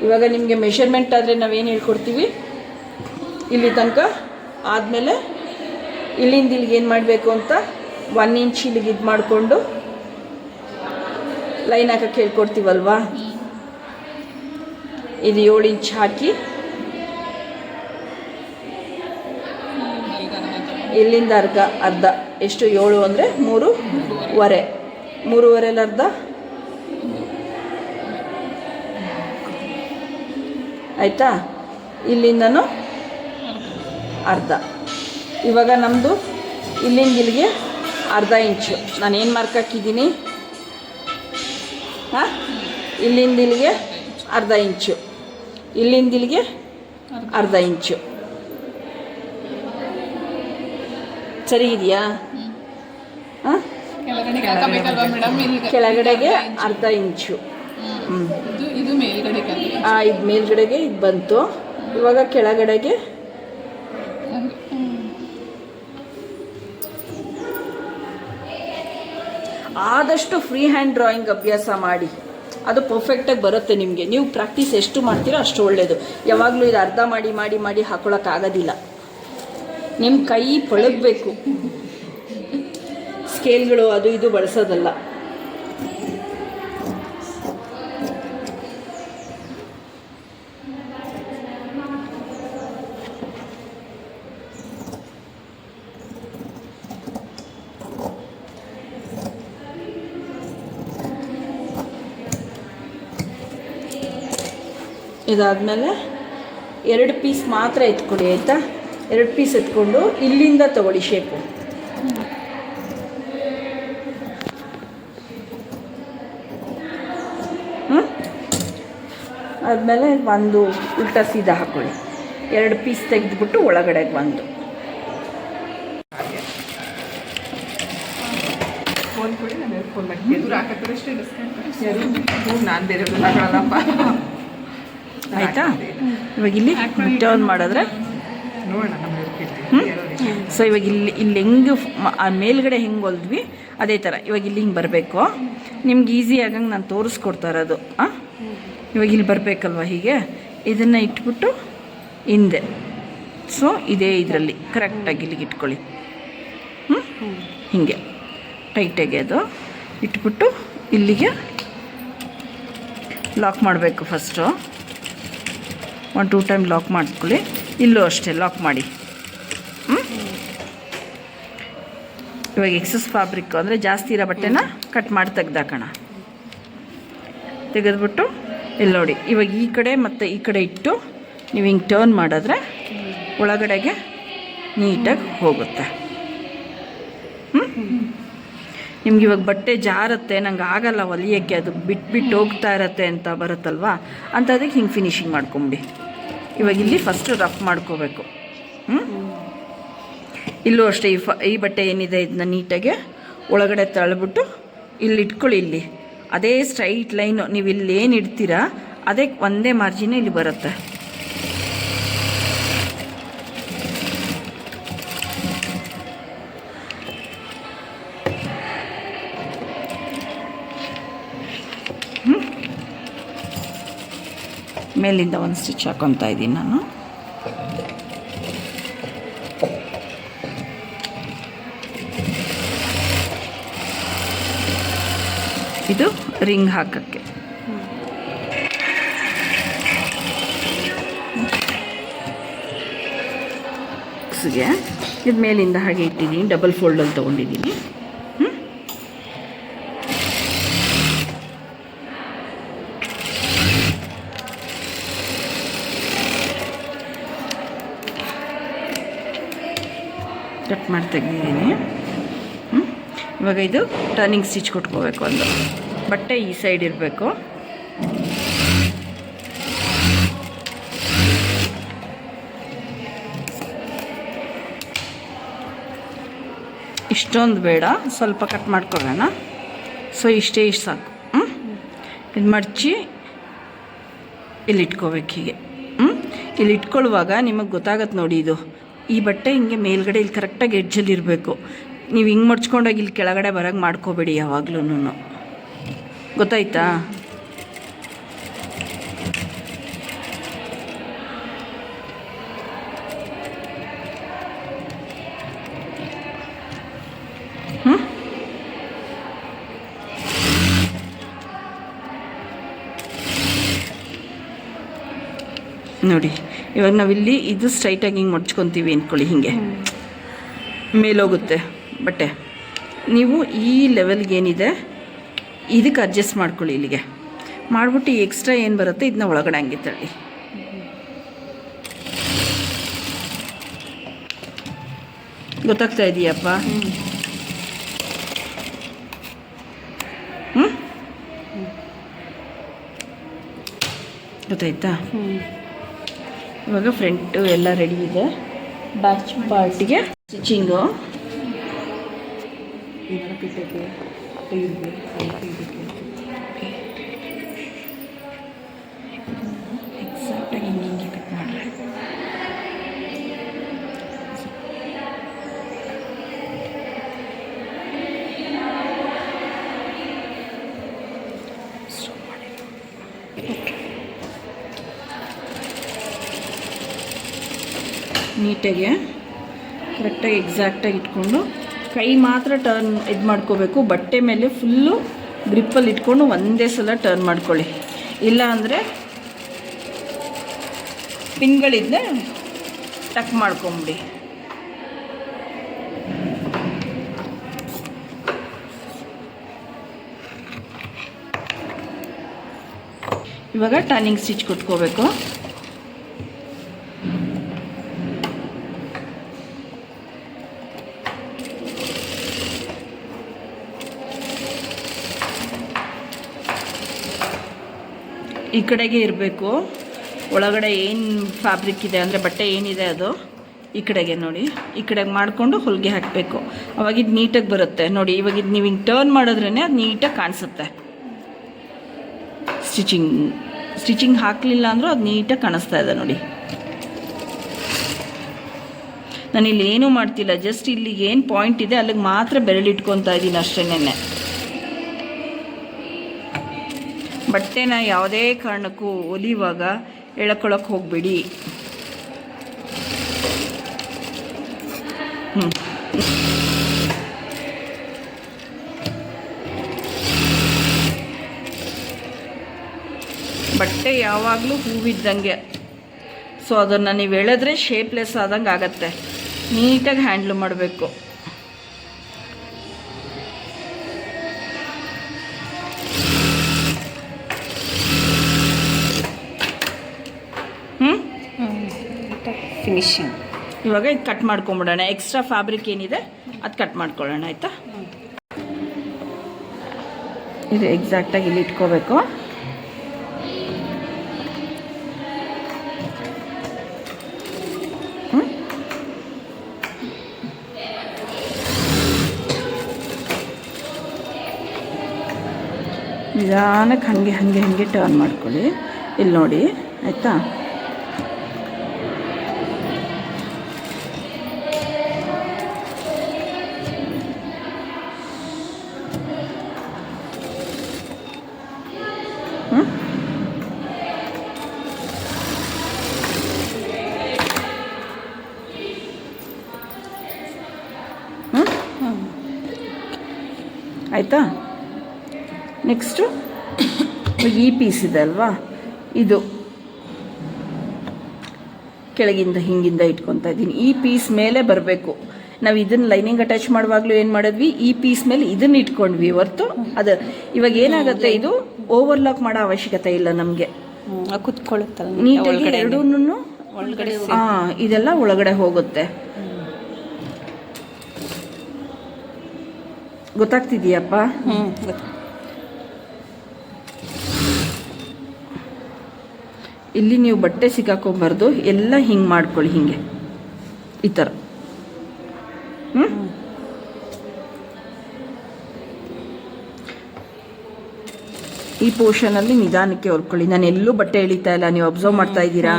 ಇವಾಗ ನಿಮಗೆ ಮೆಷರ್ಮೆಂಟ್ ಆದರೆ ನಾವೇನು ಹೇಳ್ಕೊಡ್ತೀವಿ, ಇಲ್ಲಿ ತನಕ ಆದಮೇಲೆ ಇಲ್ಲಿಂದ ಇಲ್ಲಿಗೆ ಏನು ಮಾಡಬೇಕು ಅಂತ 1 ಇಂಚ್ ಇಲ್ಲಿಗೆ ಇದು ಮಾಡಿಕೊಂಡು ಲೈನ್ ಹಾಕಕ್ಕೆ ಹೇಳ್ಕೊಡ್ತೀವಲ್ವಾ? ಇದು 7 ಇಂಚ್ ಹಾಕಿ ಇಲ್ಲಿಂದ ಅರ್ಧ ಎಷ್ಟು? 7 ಅಂದರೆ 3.5, 3.5 ಅರ್ಧ ಆಯಿತಾ? ಇಲ್ಲಿಂದನೂ ಅರ್ಧ. ಇವಾಗ ನಮ್ಮದು ಇಲ್ಲಿಂದ ಇಲ್ಲಿಗೆ ಅರ್ಧ ಇಂಚು ನಾನೇನು ಮಾರ್ಕ್ ಹಾಕಿದ್ದೀನಿ? ಇಲ್ಲಿಂದ ಇಲ್ಲಿಗೆ ಅರ್ಧ ಇಂಚು, ಇಲ್ಲಿಂದ ಇಲ್ಲಿಗೆ ಅರ್ಧ ಇಂಚು. ಸರಿ ಇದೆಯಾ? ಕೆಳಗಡೆಗೆ ಅರ್ಧ ಇಂಚು. ಇದು ಮೇಲ್ಗಡೆಗೆ ಇದು ಬಂತು. ಇವಾಗ ಕೆಳಗಡೆಗೆ ಆದಷ್ಟು ಫ್ರೀ ಹ್ಯಾಂಡ್ ಡ್ರಾಯಿಂಗ್ ಅಭ್ಯಾಸ ಮಾಡಿ. ಅದು ಪರ್ಫೆಕ್ಟಾಗಿ ಬರುತ್ತೆ ನಿಮಗೆ. ನೀವು ಪ್ರಾಕ್ಟೀಸ್ ಎಷ್ಟು ಮಾಡ್ತೀರೋ ಅಷ್ಟು ಒಳ್ಳೆಯದು. ಯಾವಾಗಲೂ ಇದು ಅರ್ಧ ಮಾಡಿ ಮಾಡಿ ಮಾಡಿ ಹಾಕೊಳ್ಳೋಕ್ಕಾಗೋದಿಲ್ಲ. ನಿಮ್ಮ ಕೈ ಪಳಗಬೇಕು, ಸ್ಕೇಲ್ಗಳು ಅದು ಇದು ಬಳಸೋದಲ್ಲ. ಇದಾದಮೇಲೆ 2 ಪೀಸ್ ಮಾತ್ರ ಎತ್ಕೊಳ್ಳಿ ಆಯಿತಾ. 2 ಪೀಸ್ ಎತ್ಕೊಂಡು ಇಲ್ಲಿಂದ ತಗೊಳ್ಳಿ ಶೇಪು. ಆದಮೇಲೆ ಒಂದು ಉಲ್ಟಾ ಸೀದಾ ಹಾಕ್ಕೊಳ್ಳಿ. 2 ಪೀಸ್ ತೆಗೆದುಬಿಟ್ಟು ಒಳಗಡೆಗೆ ಒಂದು ಫೋನ್ ಕೊಡಿ, ನಾನು ಫೋನ್ ಮಾಡಿ ಎದುರು ಹಾಕತ್ತಾರೆ ಅಷ್ಟೇ ಡಿಸ್ಕೌಂಟ್. ನಾನು ಬೇರೆ ಹಾಕೊಳ್ಳಲ್ಲಪ್ಪ ಆಯಿತಾ. ಇವಾಗ ಇಲ್ಲಿ ಟರ್ನ್ ಮಾಡಿದ್ರೆ ನೋಡೋಣ ನಮ್ಮ ಸೊ ಇವಾಗ ಇಲ್ಲಿ ಹೆಂಗೆ ಮೇಲ್ಗಡೆ ಹೆಂಗೆ ಹೊಲ್ದ್ವಿ ಅದೇ ಥರ ಇವಾಗ ಇಲ್ಲಿ ಹಿಂಗೆ ಬರಬೇಕು. ನಿಮ್ಗೆ ಈಸಿ ಆಗಂಗೆ ನಾನು ತೋರಿಸ್ಕೊಡ್ತಾ ಇರೋದು. ಇವಾಗ ಇಲ್ಲಿ ಬರಬೇಕಲ್ವ, ಹೀಗೆ ಇದನ್ನು ಇಟ್ಬಿಟ್ಟು ಹಿಂದೆ. ಸೊ ಇದೇ ಇದರಲ್ಲಿ ಕರೆಕ್ಟಾಗಿ ಇಲ್ಲಿಗೆ ಇಟ್ಕೊಳ್ಳಿ. ಹೀಗೆ ಟೈಟಾಗಿ ಅದು ಇಟ್ಬಿಟ್ಟು ಇಲ್ಲಿಗೆ ಲಾಕ್ ಮಾಡಬೇಕು. ಫಸ್ಟು 1-2 ಟೈಮ್ ಲಾಕ್ ಮಾಡ್ಕೊಳ್ಳಿ. ಇಲ್ಲೂ ಅಷ್ಟೇ ಲಾಕ್ ಮಾಡಿ. ಇವಾಗ ಎಕ್ಸಸ್ ಫ್ಯಾಬ್ರಿಕ್ ಅಂದರೆ ಜಾಸ್ತಿ ಇರೋ ಬಟ್ಟೆನ ಕಟ್ ಮಾಡಿ ತೆಗ್ದಾಕೋಣ. ತೆಗೆದ್ಬಿಟ್ಟು ಇಲ್ಲಿ ನೋಡಿ, ಇವಾಗ ಈ ಕಡೆ ಮತ್ತು ಈ ಕಡೆ ಇಟ್ಟು ನೀವು ಹಿಂಗೆ ಟರ್ನ್ ಮಾಡಿದ್ರೆ ಒಳಗಡೆಗೆ ನೀಟಾಗಿ ಹೋಗುತ್ತೆ. ನಿಮ್ಗೆ ಇವಾಗ ಬಟ್ಟೆ ಜಾರತ್ತೆ, ನಂಗೆ ಆಗಲ್ಲ ಹೊಲಿಯೋಕ್ಕೆ, ಅದು ಬಿಟ್ಟು ಹೋಗ್ತಾ ಇರತ್ತೆ ಅಂತ ಬರುತ್ತಲ್ವಾ, ಅಂಥದಕ್ಕೆ ಹಿಂಗೆ ಫಿನಿಶಿಂಗ್ ಮಾಡ್ಕೊಂಬಿಡಿ. ಇವಾಗ ಇಲ್ಲಿ ಫಸ್ಟು ರಫ್ ಮಾಡ್ಕೋಬೇಕು. ಇಲ್ಲೂ ಅಷ್ಟೇ ಈ ಬಟ್ಟೆ ಏನಿದೆ ಇದನ್ನ ನೀಟಾಗಿ ಒಳಗಡೆ ತಳ್ಳಿಬಿಟ್ಟು ಇಲ್ಲಿ ಇಟ್ಕೊಳ್ಳಿ. ಇಲ್ಲಿ ಅದೇ ಸ್ಟ್ರೈಟ್ ಲೈನು, ನೀವು ಇಲ್ಲಿ ಏನು ಇಡ್ತೀರಾ ಅದೇ ಒಂದೇ ಮಾರ್ಜಿನೇ ಇಲ್ಲಿ ಬರುತ್ತೆ. ಮೇಲಿಂದ ಒಂದು ಸ್ಟಿಚ್ ಹಾಕೊತಾ ಇದ್ದೀನಿ ನಾನು. ಇದು ರಿಂಗ್ ಹಾಕಕ್ಕೆ. ಇದು ಮೇಲಿಂದ ಹಾಗೆ ಇಟ್ಟಿದ್ದೀನಿ, ಡಬಲ್ ಫೋಲ್ಡಲ್ಲಿ ತೊಗೊಂಡಿದ್ದೀನಿ. ಕಟ್ ಮಾಡಿ ತೆಗೆದಿದ್ದೀನಿ. ಇವಾಗ ಇದು ಟರ್ನಿಂಗ್ ಸ್ಟಿಚ್ ಕೊಟ್ಕೋಬೇಕು. ಒಂದು ಬಟ್ಟೆ ಈ ಸೈಡ್ ಇರಬೇಕು. ಇಷ್ಟೊಂದು ಬೇಡ, ಸ್ವಲ್ಪ ಕಟ್ ಮಾಡ್ಕೊಳ್ಳೋಣ. ಸೊ ಇಷ್ಟು ಸಾಕು. ಇದು ಮಡಚಿ ಇಲ್ಲಿ ಇಟ್ಕೋಬೇಕು. ಹೀಗೆ ಇಲ್ಲಿ ಇಟ್ಕೊಳ್ಳುವಾಗ ನಿಮಗೆ ಗೊತ್ತಾಗತ್ತೆ ನೋಡಿ. ಇದು ಈ ಬಟ್ಟೆ ಹಿಂಗೆ ಮೇಲ್ಗಡೆ ಇಲ್ಲಿ ಕರೆಕ್ಟಾಗಿ ಎಡ್ಜಲ್ಲಿ ಇರಬೇಕು. ನೀವು ಹಿಂಗೆ ಮಡ್ಚ್ಕೊಂಡೋಗಿ ಇಲ್ಲಿ ಕೆಳಗಡೆ ಬರೋಂಗೆ ಮಾಡ್ಕೋಬೇಡಿ ಯಾವಾಗ್ಲೂ. ಗೊತ್ತಾಯ್ತಾ? ನೋಡಿ, ಇವಾಗ ನಾವಿಲ್ಲಿ ಇದು ಸ್ಟ್ರೈಟಾಗಿ ಹಿಂಗೆ ಮಡ್ಚ್ಕೊತೀವಿ ಅಂದ್ಕೊಳ್ಳಿ. ಹೀಗೆ ಮೇಲೋಗುತ್ತೆ ಬಟ್ಟೆ. ನೀವು ಈ ಲೆವೆಲ್ಗೆ ಏನಿದೆ ಇದಕ್ಕೆ ಅಡ್ಜಸ್ಟ್ ಮಾಡ್ಕೊಳ್ಳಿ. ಇಲ್ಲಿಗೆ ಮಾಡಿಬಿಟ್ಟು ಈ ಎಕ್ಸ್ಟ್ರಾ ಏನು ಬರುತ್ತೆ ಇದನ್ನ ಒಳಗಡೆ ಹಂಗೆ ತಳ್ಳಿ. ಗೊತ್ತಾಗ್ತಾ ಇದೆಯಪ್ಪ? ಗೊತ್ತಾಯ್ತಾ? ಇವಾಗ ಫ್ರಂಟು ಎಲ್ಲ ರೆಡಿ ಇದೆ. ಬ್ಯಾಕ್ ಪಾರ್ಟಿಗೆ ಸ್ಟಿಚಿಂಗು ಎಕ್ಸಾಕ್ಟಾಗಿ ಹಿಂಗೆ ಕಟ್ ಮಾಡಿರಿ. ಸ್ಟಾಪ್ ಮಾಡಿ. ಬಟ್ಟೆಗೆ ಕರೆಕ್ಟಾಗಿ ಎಕ್ಸಾಕ್ಟಾಗಿ ಇಟ್ಕೊಂಡು ಕೈ ಮಾತ್ರ ಟರ್ನ್ ಇದು ಮಾಡ್ಕೋಬೇಕು. ಬಟ್ಟೆ ಮೇಲೆ ಫುಲ್ಲು ಗ್ರಿಪ್ಪಲ್ಲಿ ಇಟ್ಕೊಂಡು ಒಂದೇ ಸಲ ಟರ್ನ್ ಮಾಡ್ಕೊಳ್ಳಿ. ಇಲ್ಲ ಅಂದರೆ ಪಿನ್ಗಳಿದ್ದರೆ ಟಕ್ ಮಾಡ್ಕೊಂಬಿಡಿ. ಇವಾಗ ಟರ್ನಿಂಗ್ ಸ್ಟಿಚ್ ಕೊಟ್ಕೋಬೇಕು. ಈ ಕಡೆಗೆ ಇರಬೇಕು. ಒಳಗಡೆ ಏನು ಫ್ಯಾಬ್ರಿಕ್ ಇದೆ ಅಂದರೆ ಬಟ್ಟೆ ಏನಿದೆ ಅದು ಈ ಕಡೆಗೆ ನೋಡಿ, ಈ ಕಡೆಗೆ ಮಾಡಿಕೊಂಡು ಹೊಲಿಗೆ ಹಾಕಬೇಕು. ಅವಾಗ ಇದು ನೀಟಾಗಿ ಬರುತ್ತೆ ನೋಡಿ. ಇವಾಗ ಇದು ನೀವು ಹಿಂಗೆ ಟರ್ನ್ ಮಾಡಿದ್ರೇ ಅದು ನೀಟಾಗಿ ಕಾಣಿಸುತ್ತೆ. ಸ್ಟಿಚಿಂಗ್ ಹಾಕಲಿಲ್ಲ ಅಂದರೂ ಅದು ನೀಟಾಗಿ ಕಾಣಿಸ್ತಾ ಇದೆ ನೋಡಿ. ನಾನು ಇಲ್ಲಿ ಏನೂ ಮಾಡ್ತಿಲ್ಲ, ಜಸ್ಟ್ ಇಲ್ಲಿಗೆ ಏನು ಪಾಯಿಂಟ್ ಇದೆ ಅಲ್ಲಿಗೆ ಮಾತ್ರ ಬೆರಳಿಟ್ಕೊತಾ ಇದ್ದೀನಿ ಅಷ್ಟೇನೆ. ಬಟ್ಟೆನ ಯಾವುದೇ ಕಾರಣಕ್ಕೂ ಹೊಲಿಯುವಾಗ ಎಳ್ಕೊಳ್ಳೋಕೆ ಹೋಗಬೇಡಿ. ಬಟ್ಟೆ ಯಾವಾಗಲೂ ಹೂವಿದ್ದಂಗೆ, ಸೊ ಅದನ್ನು ನೀವು ಎಳೆದ್ರೆ ಶೇಪ್ಲೆಸ್ ಆದಂಗೆ ಆಗತ್ತೆ. ನೀಟಾಗಿ ಹ್ಯಾಂಡ್ಲ್ ಮಾಡಬೇಕು. ಫಿನಿಶಿಂಗ್. ಇವಾಗ ಇದು ಕಟ್ ಮಾಡ್ಕೊಂಬಿಡೋಣ. ಎಕ್ಸ್ಟ್ರಾ ಫ್ಯಾಬ್ರಿಕ್ ಏನಿದೆ ಅದು ಕಟ್ ಮಾಡ್ಕೊಳ್ಳೋಣ, ಆಯಿತಾ? ಇದು ಎಕ್ಸಾಕ್ಟಾಗಿ ಇಲ್ಲಿ ಇಟ್ಕೋಬೇಕು. ನಿಧಾನಕ್ಕೆ ಹಾಗೆ ಟರ್ನ್ ಮಾಡ್ಕೊಳ್ಳಿ. ಇಲ್ಲಿ ನೋಡಿ, ಆಯಿತಾ? ಆಯಿತಾ? ನೆಕ್ಸ್ಟು ಈ ಪೀಸ್ ಇದೆ ಅಲ್ವಾ, ಇದು ಕೆಳಗಿಂದ ಹಿಂಗಿಂದ ಇಟ್ಕೊತಾ ಇದ್ದೀನಿ. ಈ ಪೀಸ್ ಮೇಲೆ ಬರಬೇಕು. ನಾವು ಇದನ್ನು ಲೈನಿಂಗ್ ಅಟ್ಯಾಚ್ ಮಾಡುವಾಗಲೂ ಏನು ಮಾಡಿದ್ವಿ, ಈ ಪೀಸ್ ಮೇಲೆ ಇದನ್ನು ಇಟ್ಕೊಂಡ್ವಿ ಹೊರ್ತು ಅದು ಇವಾಗ ಏನಾಗುತ್ತೆ, ಇದು ಓವರ್ಲಾಕ್ ಮಾಡೋ ಅವಶ್ಯಕತೆ ಇಲ್ಲ ನಮಗೆ. ಕುತ್ಕೊಳ್ಳುತ್ತಲ್ಲ ನೀಟಾಗಿ ಎರಡೂ ಒಳಗಡೆ, ಇದೆಲ್ಲ ಒಳಗಡೆ ಹೋಗುತ್ತೆ. ಗೊತ್ತಾಗ್ತಿದೆಯಪ್ಪ? ಇಲ್ಲಿ ನೀವು ಬಟ್ಟೆ ಸಿಕ್ಕಾಕೊಂಬಾರ್ದು, ಎಲ್ಲ ಹಿಂಗೆ ಮಾಡ್ಕೊಳ್ಳಿ, ಹಿಂಗೆ ಈ ಥರ. ಈ ಪೋರ್ಷನಲ್ಲಿ ನಿಧಾನಕ್ಕೆ ಹೊಲ್ಕೊಳ್ಳಿ. ನಾನು ಎಲ್ಲೂ ಬಟ್ಟೆ ಎಳಿತಾ ಇಲ್ಲ, ನೀವು ಅಬ್ಸರ್ವ್ ಮಾಡ್ತಾ ಇದ್ದೀರಾ?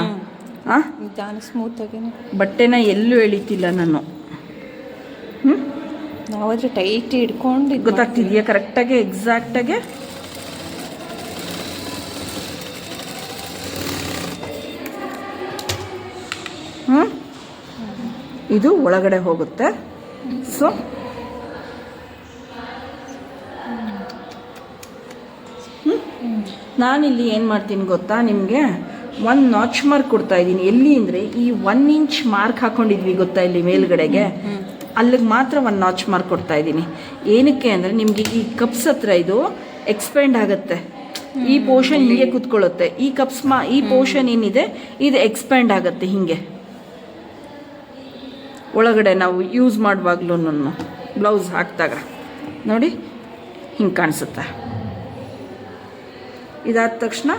ನಿಧಾನ ಸ್ಮೂತಾಗಿ ಬಟ್ಟೆನ ಎಲ್ಲೂ ಎಳಿತಿಲ್ಲ ನಾನು. ನಾವಾದರೆ ಟೈಟ್ ಹಿಡ್ಕೊಂಡು ಗೊತ್ತಾಗ್ತಿದೆಯಾ? ಕರೆಕ್ಟಾಗಿ ಎಕ್ಸಾಕ್ಟಾಗೆ ಇದು ಒಳಗಡೆ ಹೋಗುತ್ತೆ. ಸೊ ನಾನಿಲ್ಲಿ ಏನು ಮಾಡ್ತೀನಿ ಗೊತ್ತಾ ನಿಮಗೆ, 1 ನಾಚ್ ಮಾರ್ಕ್ ಕೊಡ್ತಾ ಇದ್ದೀನಿ. ಎಲ್ಲಿ ಅಂದರೆ ಈ 1 ಇಂಚ್ ಮಾರ್ಕ್ ಹಾಕೊಂಡಿದ್ವಿ ಗೊತ್ತಾ, ಇಲ್ಲಿ ಮೇಲ್ಗಡೆಗೆ ಅಲ್ಲಿಗೆ ಮಾತ್ರ 1 ನಾಚ್ ಮಾರ್ಕ್ ಕೊಡ್ತಾ ಇದ್ದೀನಿ. ಏನಕ್ಕೆ ಅಂದರೆ ನಿಮಗೆ ಈ ಕಪ್ಸ್ ಹತ್ರ ಇದು ಎಕ್ಸ್ಪೆಂಡ್ ಆಗುತ್ತೆ. ಈ ಪೋರ್ಷನ್ ಹೀಗೆ ಕೂತ್ಕೊಳ್ಳುತ್ತೆ. ಈ ಈ ಪೋರ್ಷನ್ ಏನಿದೆ ಇದು ಎಕ್ಸ್ಪ್ಯಾಂಡ್ ಆಗುತ್ತೆ ಹಿಂಗೆ ಒಳಗಡೆ. ನಾವು ಯೂಸ್ ಮಾಡುವಾಗ್ಲೂ ಬ್ಲೌಸ್ ಹಾಕಿದಾಗ ನೋಡಿ ಹಿಂಗೆ ಕಾಣಿಸುತ್ತೆ. ಇದಾದ ತಕ್ಷಣ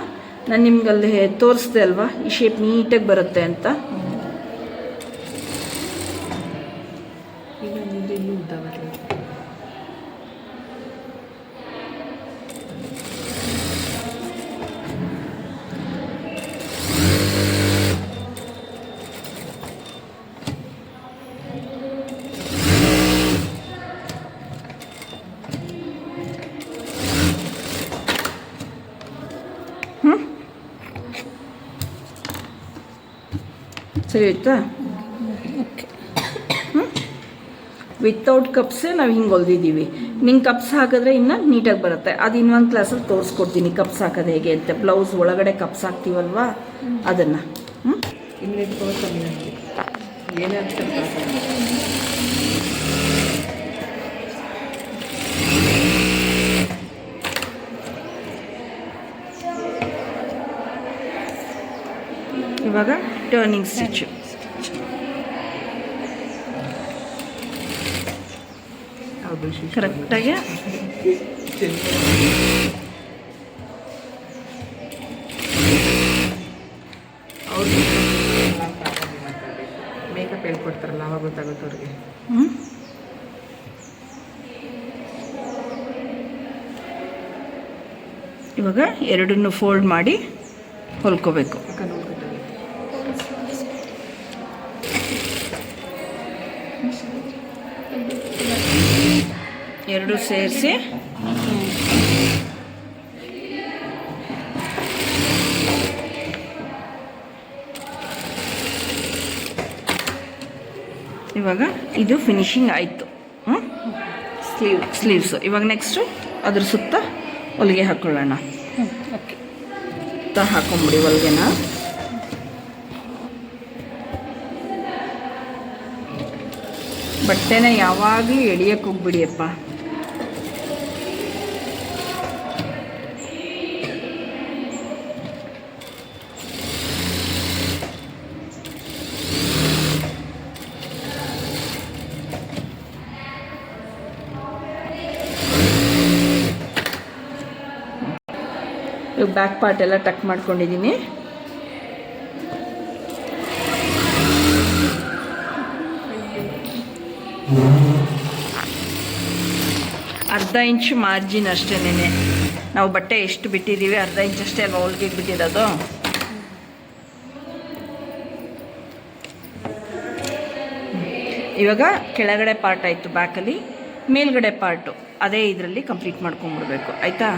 ನಾನು ನಿಮ್ಗಲ್ಲಿ ತೋರಿಸ್ದೆ ಅಲ್ವಾ, ಈ ಶೇಪ್ ನೀಟಾಗಿ ಬರುತ್ತೆ ಅಂತ. ಸರಿ ಆಯ್ತಾ? ವಿತೌಟ್ ಕಪ್ಸೇ ನಾವು ಹಿಂಗೆ ಹೊಲ್ದಿದ್ದೀವಿ. ನಿಂಗೆ ಕಪ್ಸ್ ಹಾಕಿದ್ರೆ ಇನ್ನೂ ನೀಟಾಗಿ ಬರುತ್ತೆ. ಅದು ಇನ್ನೊಂದು ಕ್ಲಾಸಲ್ಲಿ ತೋರಿಸ್ಕೊಡ್ತೀನಿ ಕಪ್ಸ್ ಹಾಕೋದು ಹೇಗೆ ಅಂತ. ಬ್ಲೌಸ್ ಒಳಗಡೆ ಕಪ್ಸ್ ಹಾಕ್ತೀವಲ್ವಾ ಅದನ್ನು. ಇನ್ನೇನು ತೋರಿಸ್ತೀನಿ ನನಗೆ ಏನೇ ಅನ್ಸುತ್ತೆ. ಇವಾಗ ಟರ್ನಿಂಗ್ ಸ್ಟಿಚ್ಚು. ಹೌದು ಕರೆಕ್ಟಾಗಿ ಹೌದು. ಮೇಕಪ್ ಹೇಳ್ಕೊಡ್ತಾರಲ್ಲ ಅವಾಗ ಗೊತ್ತಾಗುತ್ತೆ ಅವ್ರಿಗೆ. ಇವಾಗ ಎರಡನ್ನು ಫೋಲ್ಡ್ ಮಾಡಿ ಹೊಲ್ಕೋಬೇಕು. ಎರಡು ಸೇರಿಸಿ ಇವಾಗ ಇದು ಫಿನಿಶಿಂಗ್ ಆಯಿತು. ಸ್ಲೀವ್ಸು. ಇವಾಗ ನೆಕ್ಸ್ಟು ಅದ್ರ ಸುತ್ತ ಹೊಲಿಗೆ ಹಾಕ್ಕೊಳ್ಳೋಣ. ಓಕೆ, ಹಾಕೊಂಬಿಡಿ ಹೊಲಿಗೆನ. ಬಟ್ಟೆನ ಯಾವಾಗಲೂ ಎಳಿಯಕ್ಕೆ ಹೋಗ್ಬಿಡಿಯಪ್ಪ. ಇವಾಗ ಬ್ಯಾಕ್ ಪಾರ್ಟ್ ಎಲ್ಲ ಟಕ್ ಮಾಡ್ಕೊಂಡಿದ್ದೀನಿ. ಅರ್ಧ ಇಂಚು ಮಾರ್ಜಿನ್ ಅಷ್ಟೇನೆ. ನಾವು ಬಟ್ಟೆ ಎಷ್ಟು ಬಿಟ್ಟಿದ್ದೀವಿ ಅರ್ಧ ಇಂಚ್ ಅಷ್ಟೇ ಅಲ್ವಾ ಹೊಲ್ಗೆಗೆ ಬಿಟ್ಟಿರೋದು. ಇವಾಗ ಕೆಳಗಡೆ ಪಾರ್ಟ್ ಆಯಿತು ಬ್ಯಾಕಲ್ಲಿ. ಮೇಲ್ಗಡೆ ಪಾರ್ಟು ಅದೇ ಇದರಲ್ಲಿ ಕಂಪ್ಲೀಟ್ ಮಾಡ್ಕೊಂಬಿಡ್ಬೇಕು. ಆಯಿತಾ?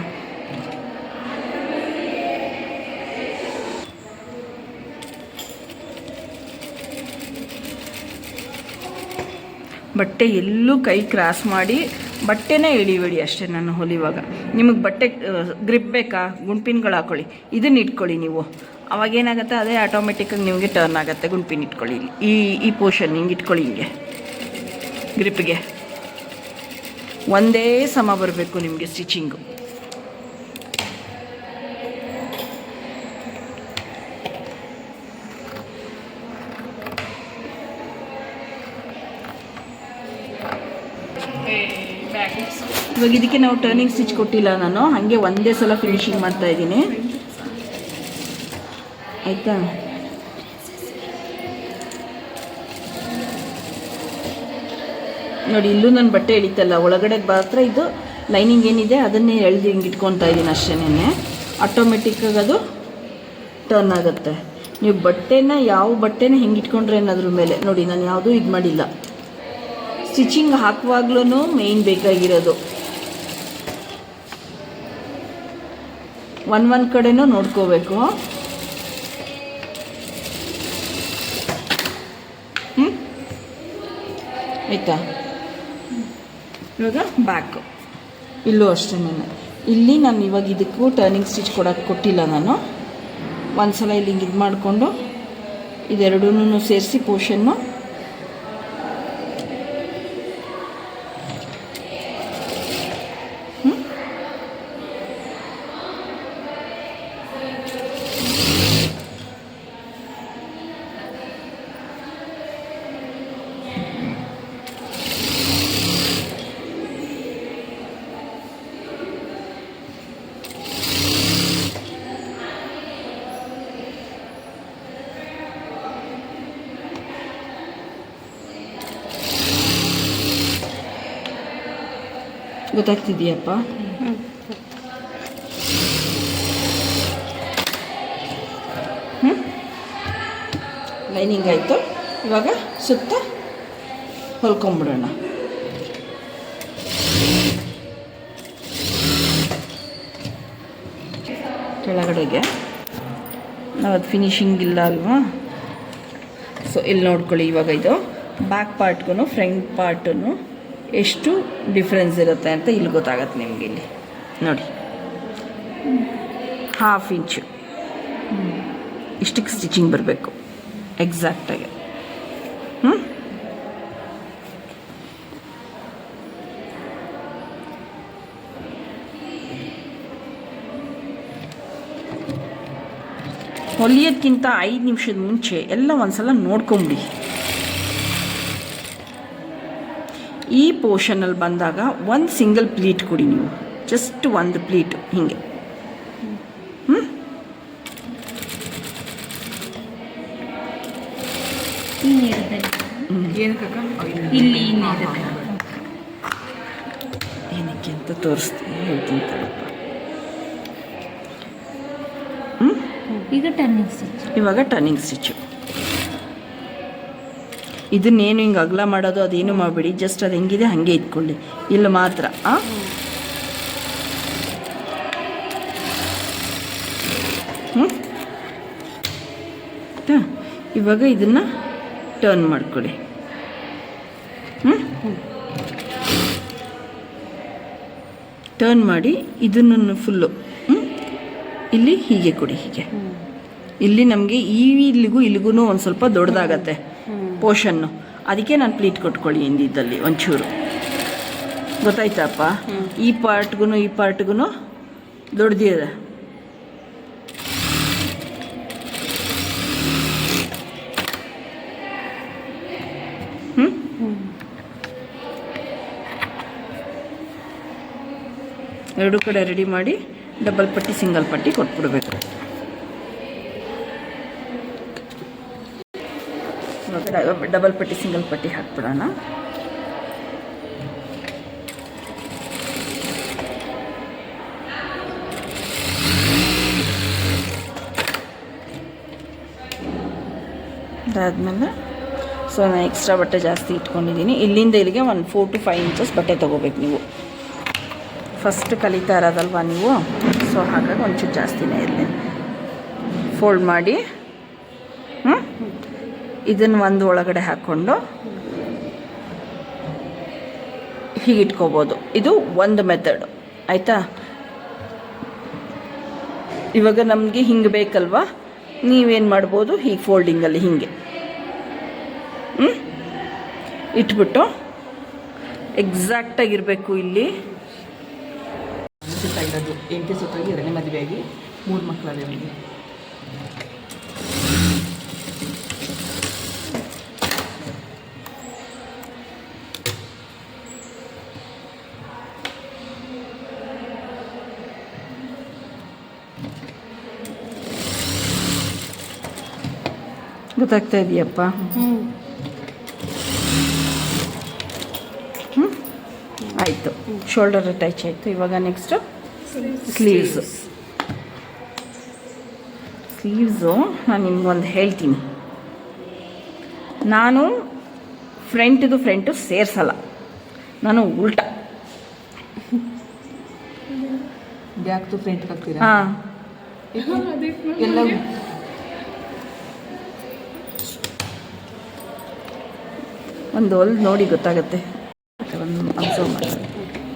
ಬಟ್ಟೆ ಎಲ್ಲೂ ಕೈ ಕ್ರಾಸ್ ಮಾಡಿ ಬಟ್ಟೆನೇ ಎಳಿಬೇಡಿ ಅಷ್ಟೇ. ನಾನು ಹೊಲಿವಾಗ ನಿಮಗೆ ಬಟ್ಟೆ ಗ್ರಿಪ್ ಬೇಕಾ, ಗುಂಪಿನ್ಗಳು ಹಾಕ್ಕೊಳ್ಳಿ, ಇದನ್ನ ಇಟ್ಕೊಳ್ಳಿ ನೀವು. ಅವಾಗೇನಾಗುತ್ತೆ ಅದೇ ಆಟೋಮೆಟಿಕ್ಕಾಗಿ ನಿಮಗೆ ಟರ್ನ್ ಆಗುತ್ತೆ. ಗುಂಪಿನ ಇಟ್ಕೊಳ್ಳಿ, ಈ ಪೋರ್ಷನ್ ಹಿಂಗೆ ಇಟ್ಕೊಳ್ಳಿ. ಹಿಂಗೆ ಗ್ರಿಪ್ಗೆ ಒಂದೇ ಸಮ ಬರಬೇಕು ನಿಮಗೆ ಸ್ಟಿಚಿಂಗು. ಇವಾಗ ಇದಕ್ಕೆ ನಾವು ಟರ್ನಿಂಗ್ ಸ್ಟಿಚ್ ಕೊಟ್ಟಿಲ್ಲ ನಾನು, ಹಾಗೆ ಒಂದೇ ಸಲ ಫಿನಿಶಿಂಗ್ ಮಾಡ್ತಾ ಇದ್ದೀನಿ. ಆಯಿತಾ? ನೋಡಿ, ಇಲ್ಲೂ ನನ್ನ ಬಟ್ಟೆ ಎಳಿತಲ್ಲ, ಒಳಗಡೆ ಮಾತ್ರ ಇದು ಲೈನಿಂಗ್ ಏನಿದೆ ಅದನ್ನೇ ಎಳೆದು ಹಿಂಗೆ ಇಟ್ಕೊತಾ ಇದ್ದೀನಿ ಅಷ್ಟೇನೆ. ಆಟೋಮೆಟಿಕ್ಕಾಗಿ ಅದು ಟರ್ನ್ ಆಗುತ್ತೆ. ನೀವು ಬಟ್ಟೆನ ಯಾವ ಬಟ್ಟೆನ ಹಿಂಗೆ ಇಟ್ಕೊಂಡ್ರೆ ಅನ್ನೋದ್ರ ಮೇಲೆ ನೋಡಿ. ನಾನು ಯಾವುದೂ ಇದು ಮಾಡಿಲ್ಲ. ಸ್ಟಿಚಿಂಗ್ ಹಾಕುವಾಗ್ಲೂ ಮೇಯ್ನ್ ಬೇಕಾಗಿರೋದು ಒಂದು ಕಡೆನೂ ನೋಡ್ಕೋಬೇಕು. ಆಯಿತಾ? ಇವಾಗ ಬ್ಯಾಕು ಇಲ್ಲೂ ಅಷ್ಟೇ. ಇಲ್ಲಿ ನಾನು ಇವಾಗ ಇದಕ್ಕೂ ಟರ್ನಿಂಗ್ ಸ್ಟಿಚ್ ಕೊಟ್ಟಿಲ್ಲ ನಾನು. ಒಂದು ಸಲ ಇಲ್ಲಿ ಹಿಂಗೆ ಇದು ಮಾಡಿಕೊಂಡು ಇದೆರಡೂ ಸೇರಿಸಿ ಪೋರ್ಷನ್ನು ಗೊತ್ತಾಗ್ತಿದೆಯಪ್ಪ? ಲೈನಿಂಗ್ ಆಯಿತು. ಇವಾಗ ಸುತ್ತ ಹೊಲ್ಕೊಂಬಿಡೋಣ. ಕೆಳಗಡೆಗೆ ನಾವು ಅದು ಫಿನಿಶಿಂಗ್ ಇಲ್ಲ ಅಲ್ವಾ. ಸೊ ಇಲ್ಲಿ ನೋಡ್ಕೊಳ್ಳಿ. ಇವಾಗ ಇದು ಬ್ಯಾಕ್ ಪಾರ್ಟ್ಗೂ ಫ್ರಂಟ್ ಪಾರ್ಟನ್ನು ಎಷ್ಟು ಡಿಫ್ರೆನ್ಸ್ ಇರುತ್ತೆ ಅಂತ ಇಲ್ಲಿ ಗೊತ್ತಾಗತ್ತೆ ನಿಮಗೆ. ಇಲ್ಲಿ ನೋಡಿ, 1/2 ಇಂಚು ಇಷ್ಟಕ್ಕೆ ಸ್ಟಿಚಿಂಗ್ ಬರಬೇಕು ಎಕ್ಸಾಕ್ಟಾಗಿ. ಹೊಲಿಯೋದ್ಕಿಂತ 5 ನಿಮಿಷದ ಮುಂಚೆ ಎಲ್ಲ ಒಂದ್ಸಲ ನೋಡ್ಕೊಂಬಿಡಿ. ಈ ಪೋರ್ಷನಲ್ಲಿ ಬಂದಾಗ ಒಂದು ಸಿಂಗಲ್ ಪ್ಲೀಟ್ ಕೊಡಿ ನೀವು, ಜಸ್ಟ್ ಒಂದು ಪ್ಲೀಟು ಹೀಗೆ. ಇಲ್ಲಿ ಏನಕ್ಕೆ ಅಂತ ತೋರಿಸ್ತೀನಿ, ಹೇಳ್ತೀನಿ ತಡಪ್ಪ. ಇವಾಗ ಟರ್ನಿಂಗ್ ಸ್ಟಿಚ್ಚು. ಇದನ್ನೇನು ಹಿಂಗೆ ಅಗಲ ಮಾಡೋದು ಅದೇನು ಮಾಡಬೇಡಿ, ಜಸ್ಟ್ ಅದು ಹೆಂಗಿದೆ ಹಾಗೆ ಇಟ್ಕೊಳ್ಳಿ. ಇಲ್ಲಿ ಮಾತ್ರ ಇವಾಗ ಇದನ್ನು ಟರ್ನ್ ಮಾಡ್ಕೊಳ್ಳಿ. ಟರ್ನ್ ಮಾಡಿ ಇದನ್ನು ಫುಲ್ಲು ಇಲ್ಲಿ ಹೀಗೆ ಕೊಡಿ. ಹೀಗೆ ಇಲ್ಲಿ ನಮಗೆ ಇಲ್ಲಿಗೂ ಒಂದು ಸ್ವಲ್ಪ ದೊಡ್ಡದಾಗತ್ತೆ ಪೋರ್ಷನ್ನು, ಅದಕ್ಕೆ ನಾನು ಪ್ಲೀಟ್ ಕೊಟ್ಕೊಳ್ಳಿ ಎಂದಿದ್ದಲ್ಲಿ ಒಂಚೂರು. ಗೊತ್ತಾಯ್ತಪ್ಪ? ಈ ಪಾರ್ಟ್ಗೂ ದೊಡ್ಡದಿದೆ. ಎರಡು ಕಡೆ ರೆಡಿ ಮಾಡಿ ಡಬಲ್ ಪಟ್ಟಿ ಸಿಂಗಲ್ ಪಟ್ಟಿ ಕೊಟ್ಬಿಡ್ಬೇಕು. ಡಬಲ್ ಪಟ್ಟಿ ಸಿಂಗಲ್ ಪಟ್ಟಿ ಹಾಕ್ಬಿಡೋಣ. ಅದಾದಮೇಲೆ ಸೊ ನಾನು ಎಕ್ಸ್ಟ್ರಾ ಬಟ್ಟೆ ಜಾಸ್ತಿ ಇಟ್ಕೊಂಡಿದ್ದೀನಿ. ಇಲ್ಲಿಂದ ಇಲ್ಲಿಗೆ ಒಂದು 4 to 5 ಇಂಚಸ್ ಬಟ್ಟೆ ತೊಗೋಬೇಕು ನೀವು. ಫಸ್ಟ್ ಕಲಿತಾ ಇರೋದಲ್ವಾ ನೀವು, ಸೊ ಹಾಗಾಗಿ ಒಂಚೂರು ಜಾಸ್ತಿನೇ ಇರಲಿ. ಫೋಲ್ಡ್ ಮಾಡಿ ಇದನ್ನು ಒಂದು ಒಳಗಡೆ ಹಾಕ್ಕೊಂಡು ಹೀಗೆ ಇಟ್ಕೋಬೋದು. ಇದು ಒಂದು ಮೆಥಡ್ ಆಯಿತಾ. ಇವಾಗ ನಮಗೆ ಹಿಂಗೆ ಬೇಕಲ್ವಾ, ನೀವೇನು ಮಾಡ್ಬೋದು, ಹೀಗೆ ಫೋಲ್ಡಿಂಗಲ್ಲಿ ಹೀಗೆ ಇಟ್ಬಿಟ್ಟು ಎಕ್ಸಾಕ್ಟಾಗಿರಬೇಕು. ಇಲ್ಲಿ ಇರೋದು 8 ಸುತ್ತಾಗಿ 2ನೇ ಮದುವೆಯಾಗಿ 3 ಮಕ್ಕಳಲ್ಲಿ ಅವನಿಗೆ. ಗೊತ್ತಾಗ್ತಾ ಇದೆಯಪ್ಪ? ಆಯಿತು, ಶೋಲ್ಡರ್ ಅಟ್ಯಾಚ್ ಆಯಿತು. ಇವಾಗ ನೆಕ್ಸ್ಟು ಸ್ಲೀವ್ಸು ನಾನು ನಿಮ್ಗೊಂದು ಹೇಳ್ತೀನಿ. ನಾನು ಫ್ರಂಟು ಸೇರಿಸಲ್ಲ, ನಾನು ಉಲ್ಟಾ ಬ್ಯಾಕ್ದು ಫ್ರಂಟ್ ಹಾಕ್ತೀರಾ? ಹಾಂ, ಎಲ್ಲ ಒಂದು ಹೊಲ್ದು ನೋಡಿ ಗೊತ್ತಾಗುತ್ತೆ. ಒಂದು ಅಬ್ಸರ್ವ್ ಮಾಡಿ.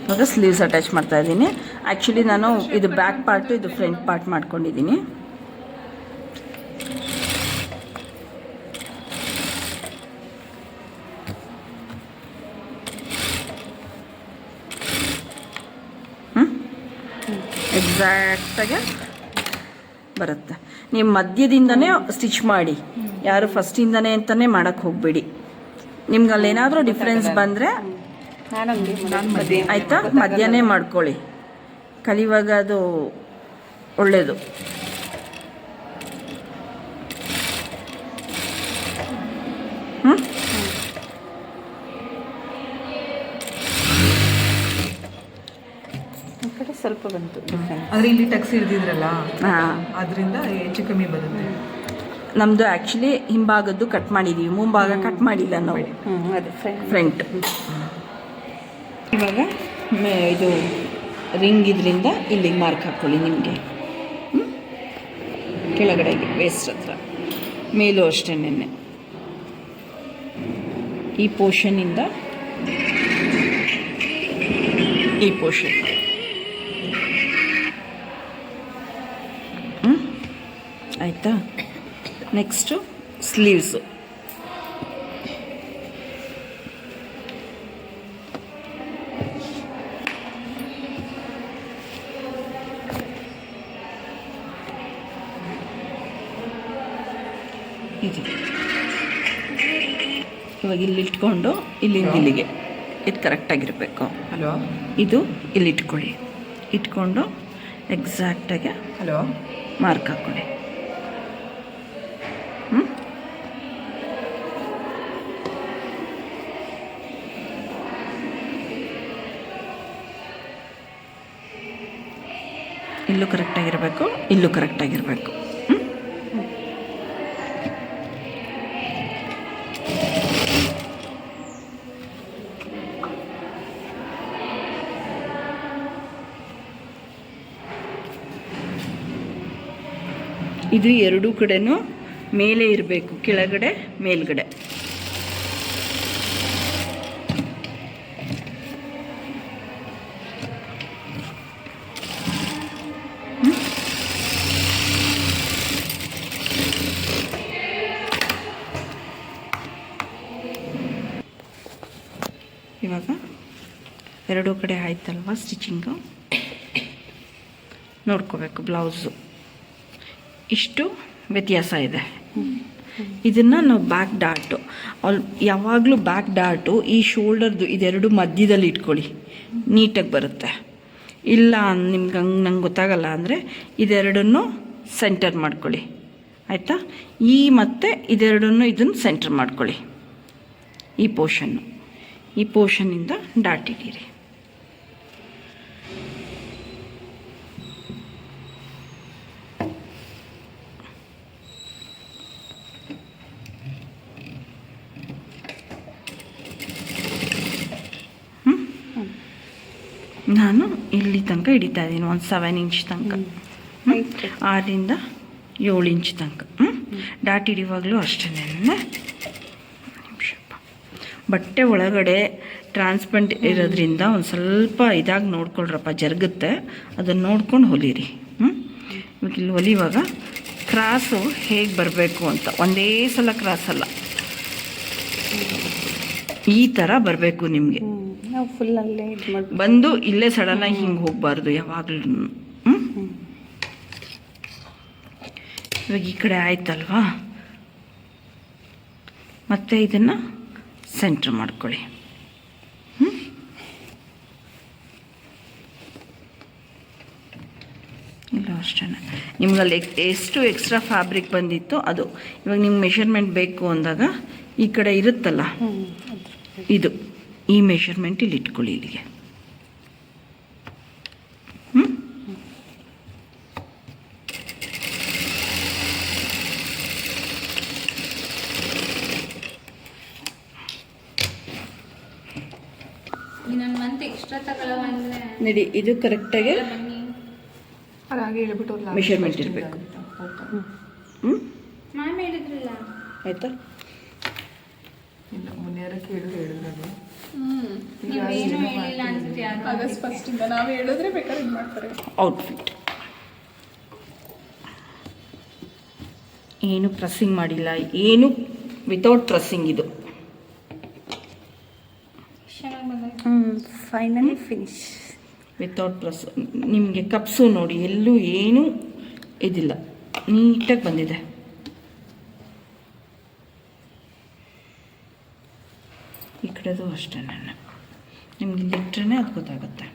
ಇವಾಗ ಸ್ಲೀವ್ಸ್ ಅಟ್ಯಾಚ್ ಮಾಡ್ತಾ ಇದ್ದೀನಿ. ಆ್ಯಕ್ಚುಲಿ ನಾನು ಇದು ಬ್ಯಾಕ್ ಪಾರ್ಟು, ಇದು ಫ್ರಂಟ್ ಪಾರ್ಟ್ ಮಾಡ್ಕೊಂಡಿದ್ದೀನಿ. ಎಕ್ಸಾಕ್ಟಾಗಿ ಬರುತ್ತೆ. ನೀವು ಮಧ್ಯದಿಂದನೇ ಸ್ಟಿಚ್ ಮಾಡಿ, ಯಾರು ಫಸ್ಟಿಂದನೇ ಅಂತಲೇ ಮಾಡೋಕ್ಕೆ ಹೋಗಬೇಡಿ. ನಿಮ್ಗೆ ಅಲ್ಲೇನಾದರೂ ಡಿಫ್ರೆನ್ಸ್ ಬಂದರೆ ಆಯಿತಾ, ಮಧ್ಯಾಹ್ನ ಮಾಡ್ಕೊಳ್ಳಿ. ಕಲಿಯುವಾಗ ಅದು ಒಳ್ಳೆಯದು. ಕಡೆ ಸ್ವಲ್ಪ ಬಂತು ಅಂದರೆ ಇಲ್ಲಿ ಟಕ್ಸ್ ಹಿಡಿದಿದ್ರಲ್ಲ, ಹಾಂ, ಅದರಿಂದ ಹೆಚ್ಚು ಕಮ್ಮಿ ಬರುತ್ತೆ. ನಮ್ಮದು ಆ್ಯಕ್ಚುಲಿ ಹಿಂಭಾಗದ್ದು ಕಟ್ ಮಾಡಿದ್ದೀವಿ, ಮುಂಭಾಗ ಕಟ್ ಮಾಡಿಲ್ಲ ನಾವು, ಅದೇ ಫ್ರಂಟ್. ಇವಾಗ ಇದು ರಿಂಗ್ ಇದರಿಂದ ಇಲ್ಲಿಗೆ ಮಾರ್ಕ್ ಹಾಕ್ಕೊಳ್ಳಿ ನಿಮಗೆ. ಕೆಳಗಡೆಗೆ ವೇಸ್ಟ್ ಹತ್ರ, ಮೇಲೂ ಅಷ್ಟೇ. ಈ ಪೋರ್ಷನಿಂದ ಈ ಪೋರ್ಷನ್ ಆಯಿತಾ. Next sleeves. ಇದು ಇವಾಗ ಇಲ್ಲಿ ಇಟ್ಕೊಂಡು ಇಲ್ಲಿಂದ ಇಲ್ಲಿಗೆ ಇದು ಕರೆಕ್ಟಾಗಿರಬೇಕು. ಹಲೋ ಇದು ಇಲ್ಲಿ ಇಟ್ಕೊಳ್ಳಿ. ಇಟ್ಕೊಂಡು ಎಕ್ಸಾಕ್ಟಾಗಿ ಹಲೋ ಮಾರ್ಕ್ ಹಾಕ್ಕೊಳ್ಳಿ. ಇಲ್ಲೂ ಕರೆಕ್ಟಾಗಿರಬೇಕು, ಇಲ್ಲೂ ಕರೆಕ್ಟಾಗಿರಬೇಕು. ಇದು ಎರಡೂ ಕಡೆನೂ ಮೇಲೆ ಇರಬೇಕು, ಕೆಳಗಡೆ ಮೇಲ್ಗಡೆ. ಇವಾಗ ಎರಡೂ ಕಡೆ ಆಯ್ತಲ್ವ ಸ್ಟಿಚಿಂಗು. ನೋಡ್ಕೋಬೇಕು ಬ್ಲೌಸು ಇಷ್ಟು ವ್ಯತ್ಯಾಸ ಇದೆ. ಇದನ್ನು ನಾವು ಬ್ಯಾಕ್ ಡಾಟು ಯಾವಾಗಲೂ ಬ್ಯಾಕ್ ಡಾಟು ಈ ಶೋಲ್ಡರ್ದು ಇದೆರಡು ಮಧ್ಯದಲ್ಲಿ ಇಟ್ಕೊಳ್ಳಿ, ನೀಟಾಗಿ ಬರುತ್ತೆ. ಇಲ್ಲ ನಿಮ್ಗೆ ಹಂಗೆ ನಂಗೆ ಗೊತ್ತಾಗಲ್ಲ ಅಂದರೆ ಇದೆರಡನ್ನು ಸೆಂಟರ್ ಮಾಡ್ಕೊಳ್ಳಿ, ಆಯಿತಾ. ಈ ಮತ್ತು ಇದೆರಡನ್ನು ಇದನ್ನು ಸೆಂಟರ್ ಮಾಡ್ಕೊಳ್ಳಿ. ಈ ಪೋರ್ಷನ್ನಿಂದ ಡಾಟ್ ಇಡೀರಿ. ನಾನು ಇಲ್ಲಿ ತನಕ ಹಿಡಿತಾ ಇದ್ದೀನಿ, ಒಂದು 7 ಇಂಚ್ ತನಕ, 6ರಿಂದ 7 ಇಂಚ್ ತನಕ. ಡಾಟ್ ಹಿಡಿಯುವಾಗಲೂ ಅಷ್ಟೇ. ನಿಮಿಷಪ್ಪ, ಬಟ್ಟೆ ಒಳಗಡೆ ಟ್ರಾನ್ಸ್ಪರೆಂಟ್ ಇರೋದ್ರಿಂದ ಒಂದು ಸ್ವಲ್ಪ ಇದಾಗಿ ನೋಡ್ಕೊಳ್ರಪ್ಪ, ಜರುಗುತ್ತೆ. ಅದನ್ನು ನೋಡ್ಕೊಂಡು ಹೊಲಿರಿ. ಇವಾಗ ಇಲ್ಲಿ ಹೊಲಿಯುವಾಗ ಕ್ರಾಸು ಹೇಗೆ ಬರಬೇಕು ಅಂತ, ಒಂದೇ ಸಲ ಕ್ರಾಸಲ್ಲ, ಈ ಥರ ಬರಬೇಕು ನಿಮಗೆ. ನಾವು ಫುಲ್ಲಲ್ಲೇ ಇದು ಮಾಡಿ ಬಂದು ಇಲ್ಲೇ ಸಡನ್ನಾಗಿ ಹಿಂಗೆ ಹೋಗಬಾರ್ದು ಯಾವಾಗಲೂ. ಇವಾಗ ಈ ಕಡೆ ಆಯ್ತಲ್ವಾ, ಮತ್ತೆ ಇದನ್ನು ಸೆಂಟ್ರ್ ಮಾಡ್ಕೊಳ್ಳಿ. ಇಲ್ಲ ಅಷ್ಟೇ, ನಿಮ್ಗಲ್ಲಿ ಎಷ್ಟು ಎಕ್ಸ್ಟ್ರಾ ಫ್ಯಾಬ್ರಿಕ್ ಬಂದಿತ್ತು ಅದು ಇವಾಗ ನಿಮ್ಗೆ ಮೆಷರ್ಮೆಂಟ್ ಬೇಕು ಅಂದಾಗ ಈ ಕಡೆ ಇರುತ್ತಲ್ಲ, ಇದು ಈ ಮೆಷರ್ಮೆಂಟ್ ಇಲ್ಲಿ ಇಟ್ಕೊಳ್ಳಿ ಇಲ್ಲಿಗೆ. ನಡಿ, ಇದು ಕರೆಕ್ಟಾಗಿ ಹಾಗೆ ಹೇಳ್ಬಿಟ್ಟು ಮೆಷರ್ಮೆಂಟ್ ಇರಬೇಕು. ಆಯಿತಾ. ಇಲ್ಲ ಮುನ್ನೇರ ಹೇಳಿದ್ರದು ಆಗಸ್ಟ್ 1 ನಾವು ಹೇಳಿದ್ರೆ ಬೇಕಾದ್ರೆ ಇದು ಮಾಡ್ತಾರೆ. ಔಟ್ಫಿಟ್ ಏನು ಪ್ರೆಸ್ಸಿಂಗ್ ಮಾಡಿಲ್ಲ, ಏನು ವಿತೌಟ್ ಪ್ರೆಸ್ಸಿಂಗ್. ಇದು ಫೈನಲಿ ಫಿನಿಶ್ ವಿತೌಟ್ ಪ್ರೆಸ್. ನಿಮಗೆ ಕಪ್ಸು ನೋಡಿ, ಎಲ್ಲೂ ಏನೂ ಇದಿಲ್ಲ, ನೀಟಾಗಿ ಬಂದಿದೆ. ಈ ಕಡೆದು ಅಷ್ಟೇ, ನಿಮ್ಗೆ ಇಲ್ಲಿಟ್ರೆ ಅದು ಗೊತ್ತಾಗುತ್ತೆ.